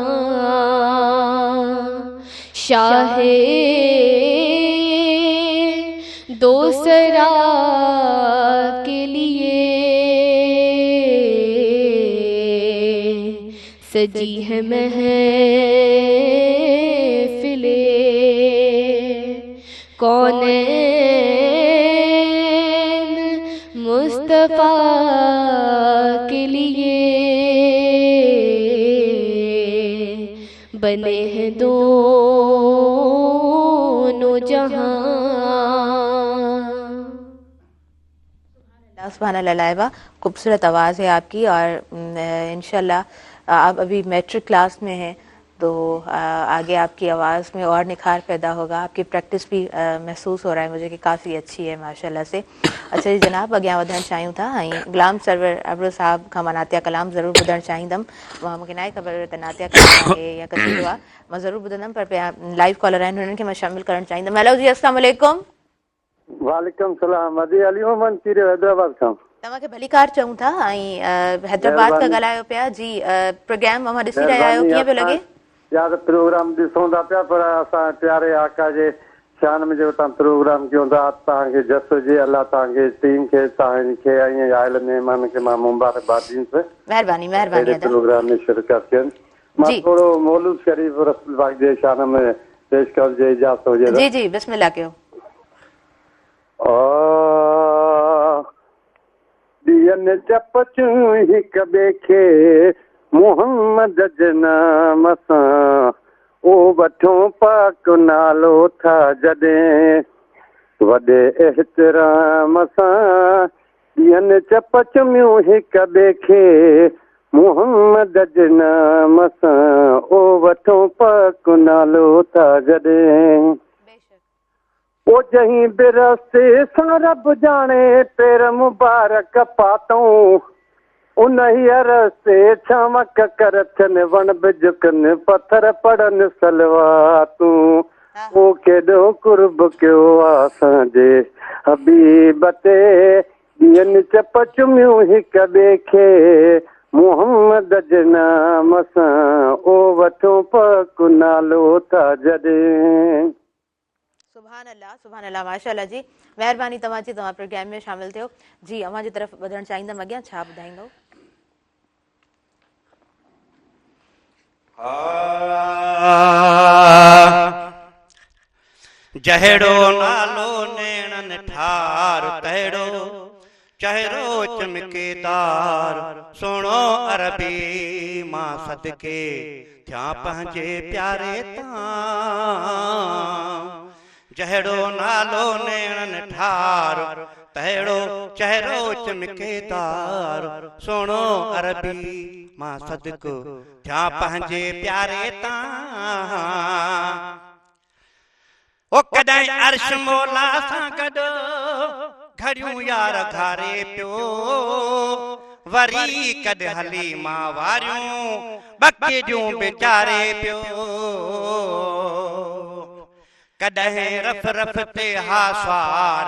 Speaker 3: शाहे दोसरा के लिए सजी है महफिले कौनैन मुस्तफ़ा के लिए बने हैं दोनों जहां।
Speaker 1: सुभान अल्लाह लाइबा, खूबसूरत आवाज़ है आपकी और इंशाल्लाह आप अभी मैट्रिक क्लास में हैं तो आगे आपकी आवाज़ में और निखार पैदा होगा। आपकी प्रैक्टिस भी महसूस हो रहा है मुझे कि काफ़ी अच्छी है माशाल्लाह से। अच्छा जी जनाब, अॻियां वधणु चाहियूं था ऐं गुलाम सरवर अबरो साहब खां मां नातिया कलाम ज़रूरु ॿुधणु चाहींदमि। मूंखे नाहे ख़बर त नातिया कलाम आहे या कसीदो आहे, मां ज़रूरु ॿुधंदमि, पर पिया लाइव कॉलर आहिनि हुननि खे मां शामिल करणु चाहींदमि। हेलो जी, अस्सलाम वालेकुम।
Speaker 6: वालेकुम सलाम। अदी अली मोहम्मद पीर हैदराबाद खां
Speaker 1: तव्हांखे भली कार चऊं था ऐं हैदराबाद खां ॻाल्हायो पिया जी। प्रोग्राम मां ॾिसी रहिया आहियो, कीअं पियो लॻे?
Speaker 6: यार प्रोग्राम ॾिसूं था पिया, पर असां प्यारे आका जे शान में जो तव्हां प्रोग्राम कयूं था, तव्हांखे जस हुजे, अल्लाह तव्हांखे टीम खे तव्हांखे ऐं आयल महिमान खे मां मुबारकबाद ॾींदुसि।
Speaker 1: महिरबानी महिरबानी।
Speaker 6: प्रोग्राम में शिरकत कनि। मां थोरो मौलूद शरीफ रसूल पाक जे शान में पेश करण जी इजाज़त हुजे।
Speaker 1: जी जी बिस्मिल्लाह कयो।
Speaker 6: ॾियनि चपचूं हिक ॿिए खे मोहम्मद जे नाम सां, ओ वठो पाक नालो था जॾहिं वॾे एहतराम सां। ॾियनि चपचूं हिक ॿिए खे मोहम्मद जे नाम सां, ओ वठो पाक नालो था जॾहिं। ओ जहीं बिरस्ते सां रब जाने पेर मुबारक पातऊं, उन ही रस्ते चमक कर थियनि वण बिजकनि पत्थर पड़नि सलवातूं। ओ केॾो कुर्ब कयो असांजे हबीब ते, ॾियनि चप चुमियूं हिक ॿिए खे मोहम्मद जे नाम सां, ओ वठो पाक नालो था जॾहिं।
Speaker 1: सुभान अल्लाह माशाअल्लाह जी, महिरबानी तव्हांजी, तव्हां प्रोग्राम में शामिल थियो जी। अव्हां जी तरफ़ वधणु चाहींदमि, अॻियां छा ॿुधाईंदव?
Speaker 5: जहिड़ो नालो नेणन ठार तहिड़ो चहिरो चमकेदार, सुणो अरबी मां सदके थिया पंहिंजे प्यारे तां। जहिड़ो नालो नेणन ठार तहिड़ो चहिरो चमकेदार, सुणो अरबी मां सदको थिया पंहिंजे प्यारे तां। ओ कॾहिं अर्श मौला सां गॾु घड़ियूं यार घारे पियो, वरी कॾहिं हली मां वारियूं बके जूं बेचारे पियो। कॾहिं रफ रफ ते हासवार,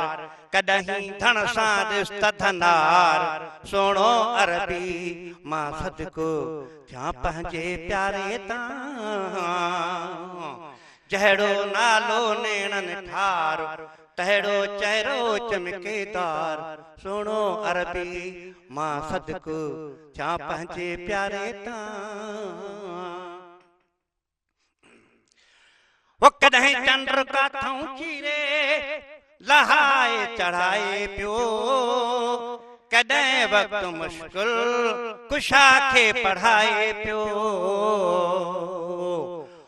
Speaker 5: कॾहिं धन सां ॾिस त धनार, सुणो अरबी मां सदको थिया पंहिंजे प्यारे तां। जहिड़ो नालो नेणन ठार तहिड़ो चहिरो चमकेदार, सुणो अरबी मां सदको थिया पंहिंजे प्यारे तां। वो कॾहिं चंद्र काथों चीरे लहाए चढ़ाए पियो, कॾहिं वक़्तु मुश्किल कुशा खे पढ़ाए पियो।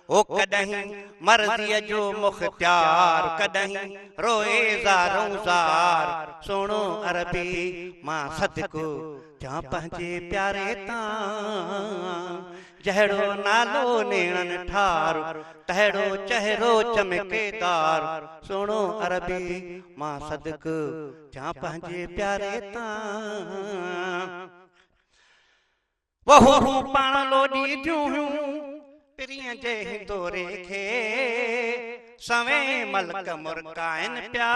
Speaker 5: ओ कॾहिं मर्ज़ीअ जो मुख्तियार, कॾहिं रोए ज़ारों ज़ार, सुणो अरबी मां सदको थिया पंहिंजे प्यारे तां। जहिड़ो नालो नेणन ठार तहिड़ो चहिरो चमकेदार, सुणो अरबी मां सदको थिया पंहिंजे प्यारे तां। वहू पाण लोॾी जूं पिरीअ जे हिंदोरे खे, सवे मलक मुरकाइन पिया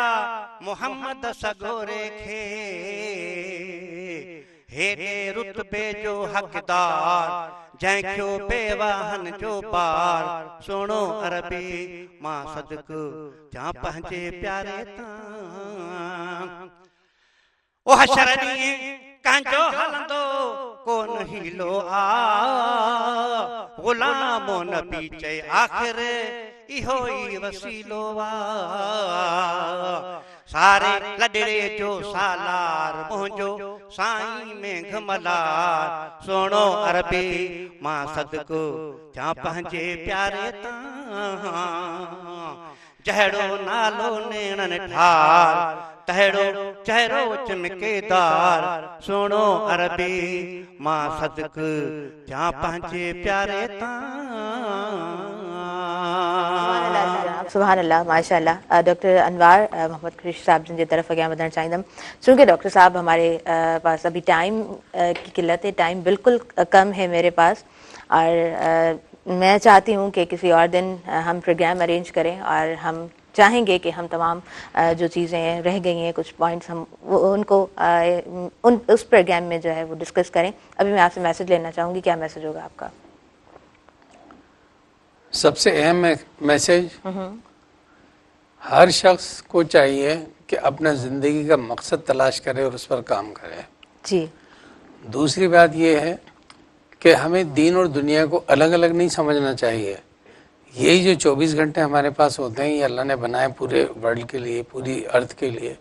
Speaker 5: मोहम्मद सगोरे खे। हेॾे रुतबे जो हक़दार जंहिंखो बेवाहन जो बार, सुणो अरबी मां सदको थिया पंहिंजे प्यारे तां। ओ हशर ॾींहुं कंहिंजो हलंदो कोन हीलो आ ग़ुलामो नबी चए आख़िर इहो ई वसीलो आ सारे लॾड़े जो सालार मुंहिंजो साईं में घमलार सोणो अरबी मां सदको थियां पंहिंजे प्यारे तां जहिड़ो नालो नेणनि ठार तहिड़ो चहिरो चमकेदार सोणो अरबी मां सदक थियां पंहिंजे प्यारे तां
Speaker 1: सुभान अल्लाह माशाअल्लाह। डॉक्टर अनवार मोहम्मद कुरैशी साहब जिन की तरफ अॻियां वधणु चाहींदमि। चूँकि डॉक्टर साहब हमारे पास अभी टाइम की किल्लत है, टाइम बिल्कुल कम है मेरे पास, और मैं चाहती हूँ कि किसी और दिन हम प्रोग्राम अरेंज करें, और हम चाहेंगे कि हम तमाम जो चीज़ें रह गई हैं, कुछ पॉइंट्स हम उनको उस प्रोग्राम में जो है वो डिस्कस करें। अभी मैं आपसे मैसेज लेना चाहूँगी, क्या मैसेज होगा आपका?
Speaker 2: सबसे अहम मैसेज, हर शख्स को चाहिए कि अपना ज़िंदगी का मकसद तलाश करे और उस पर काम करे।
Speaker 1: जी।
Speaker 2: दूसरी बात यह है कि हमें दीन और दुनिया को अलग अलग नहीं समझना चाहिए। यही जो 24 घंटे हमारे पास होते हैं, ये अल्लाह ने बनाए पूरे वर्ल्ड के लिए, पूरी अर्थ के लिए।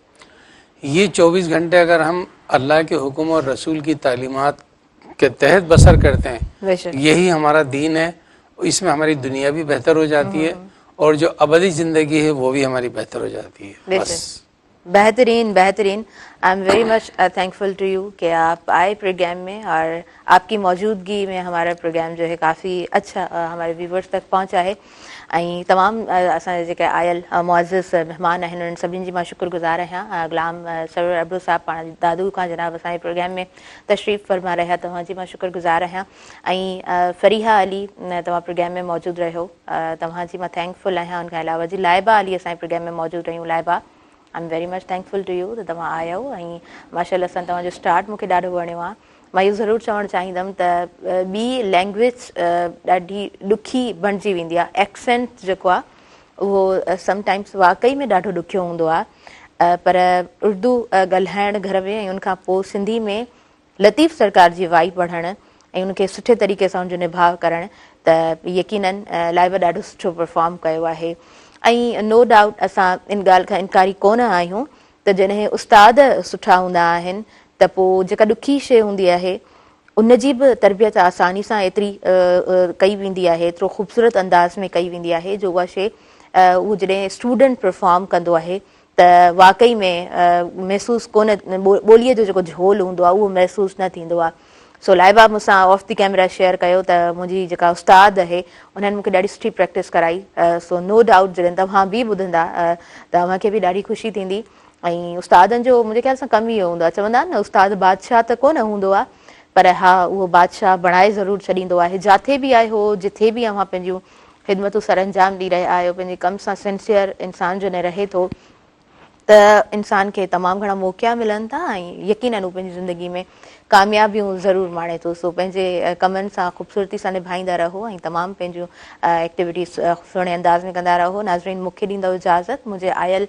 Speaker 2: ये 24 घंटे अगर हम अल्लाह के हुक्म और रसूल की तालीमात के तहत बसर करते हैं, यही हमारा दीन है। इसमें हमारी दुनिया भी बेहतर हो जाती है और जो अबदी ज़िंदगी है वो भी हमारी बेहतर हो जाती है। बस
Speaker 1: बेहतरीन बेहतरीन। I am very much thankful to you कि आप आए प्रोग्राम में, और आपकी मौजूदगी में हमारा प्रोग्राम जो है काफ़ी अच्छा हमारे व्यूवर्स तक पहुंचा है। ऐं तमाम असांजे जेके आयल मुअज़्ज़िज़ मेहमान आहिनि उन्हनि सभिनी जी मां शुक्रगुज़ार आहियां। गुलाम सरवर अब्दुल साहब पाण दादू खां जनाब असांजे प्रोग्राम में तशरीफ़ फरमा रहिया, तव्हांजी मां शुक्रगुज़ार आहियां। ऐं फरीहा अली तव्हां प्रोग्राम में मौजूदु रहियो, तव्हांजी मां थैंकफुल आहियां। उनखां अलावा जी लाइबा अली असांजे प्रोग्राम में मौजूदु रहियूं। Laiba, I am very much thankful to you त तव्हां आया हो, ऐं माशाअल्लाह सां तव्हांजो स्टार्ट मूंखे ॾाढो वणियो आहे। मां इहो ज़रूरु चवणु चाहींदमि त ॿी लैंग्वेज ॾाढी ॾुखी बणिजी वेंदी आहे। एक्सेंट जेको आहे उहो समटाइम्स वाकई में ॾाढो ॾुखियो हूंदो आहे, पर उर्दू ॻाल्हाइणु घर में ऐं उनखां पोइ सिंधी में लतीफ़ सरकार जी वाई पढ़णु ऐं उनखे सुठे तरीक़े सां उनजो निभाउ करणु, त यकीनन लाइबा ॾाढो सुठो परफॉर्म कयो आहे। ऐं नो डाउट असां इन ॻाल्हि खां इनकारी कोन आहियूं त जॾहिं उस्ताद सुठा हूंदा आहिनि त पोइ जेका ॾुखी शइ हूंदी आहे उनजी बि तरबियत आसानी सां एतिरी कई वेंदी आहे, एतिरो ख़ूबसूरत अंदाज़ में कई वेंदी आहे जो उहा शइ उहो जॾहिं स्टूडेंट परफॉर्म कंदो आहे त वाकई में महसूसु कोन, ॿोलीअ जो जेको झोल हूंदो आहे उहो महसूसु न थींदो आहे। सो लाइबा मूंसां ऑफ द कैमरा शेयर कयो त मुंहिंजी जेका उस्ताद आहे उन्हनि मूंखे ॾाढी सुठी प्रैक्टिस कराई। सो नो डाउट जॾहिं तव्हां बि ॿुधंदा तव्हांखे बि ॾाढी ख़ुशी थींदी। ऐं उस्तादनि जो मुंहिंजे ख़्याल सां कमु इहो हूंदो आहे, चवंदा आहिनि न उस्ताद बादशाह त कोन हूंदो आहे, पर हा उहो बादशाह बणाए ज़रूरु छॾींदो आहे। जिथे बि आयो हो, जिथे बि अव्हां पंहिंजूं ख़िदमतूं सर अंजाम ॾेई रहिया आहियो, पंहिंजे कम सां सिंसियर इंसान जॾहिं रहे थो त इंसान खे तमामु घणा मौक़ा मिलनि था ऐं यकीनन हू पंहिंजी ज़िंदगी में कामयाबियूं ज़रूरु माणे थो। सो पंहिंजे कमनि सां ख़ूबसूरती सां निभाईंदा रहो ऐं तमामु पंहिंजूं एक्टिविटीज़ सुहिणे अंदाज़ में कंदा रहो। नाज़रीन, मूंखे ॾींदव इजाज़त, मुंहिंजे आयल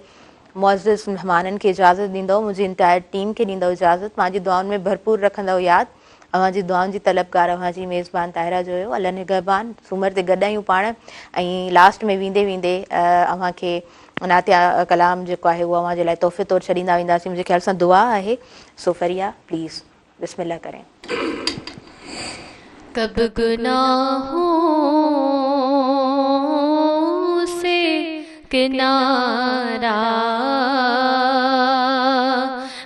Speaker 1: मुअज़्ज़िज़ महिमाननि खे इजाज़त ॾींदव, मुंहिंजी इंटायर टीम खे ॾींदव इजाज़त। पंहिंजी दुआउनि में भरपूर रखंदव यादि। अव्हांजी दुआउनि जी तलबकार अव्हांजी मेज़बान ताहिरा जो हुयो। अल्लाह निगहबान। सूमर ते गॾु आहियूं पाण। ऐं लास्ट में वेंदे वेंदे अव्हांखे नातिया कलाम जेको आहे उहो अव्हां जे लाइ तोहफ़े तौरु छॾींदा वेंदासीं। मुंहिंजे ख़्याल सां दुआ आहे। सो फरिया प्लीज़ बिस्मिल्लाह करें।
Speaker 3: कब गुनाहों से किनारा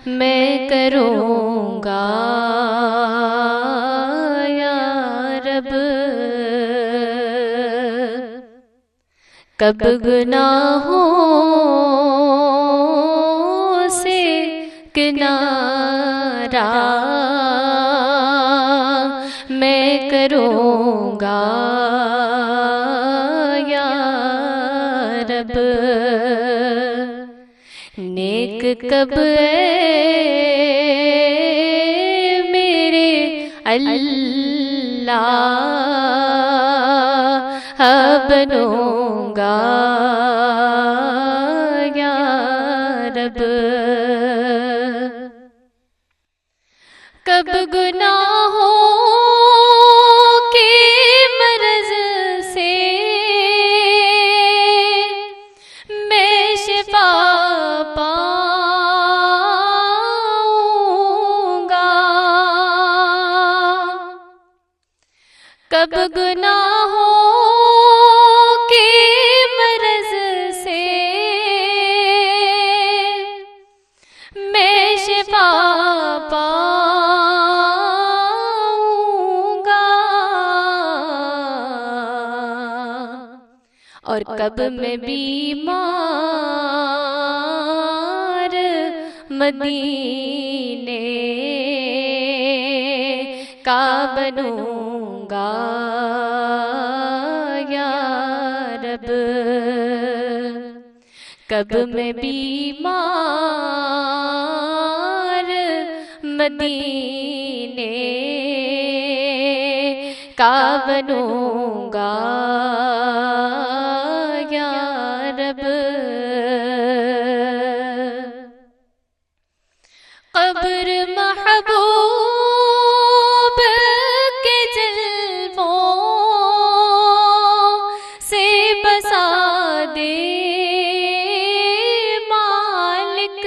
Speaker 3: मैं करूँगा या रब, कब गुनाहों से किनारा मैं करूँगा या रब, नेक कब मेरे अल्लाह बनूँगा या रब। कब गुनाहों के मरज से मैं शिफा पाऊंगा, कब गुनाहों के मरज से मैं शिफा पाऊंगा, और कब मैं बीमार मदीने का बनूंगा या रब, कब मैं बीमार मदीने का बनूंगा या रब। कब्र महबूब के जलवों से बसा दे मालिक,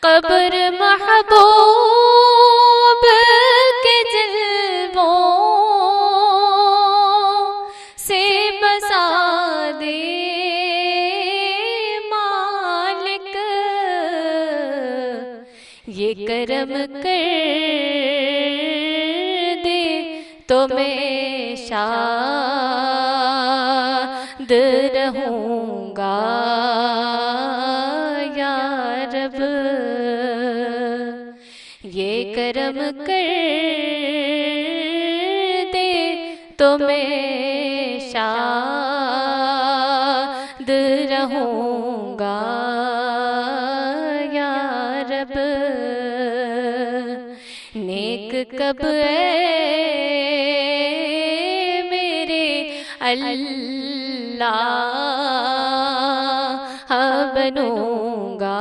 Speaker 3: कब्र महबूब के जलवों से बसा दे मालिक, ये करम कर दे तो मैं शाद रहूंगा या रब, ये करम कर दे तो मैं शाद रहूंगा या रब। नेक कब मेरे अल्लाह बनूंगा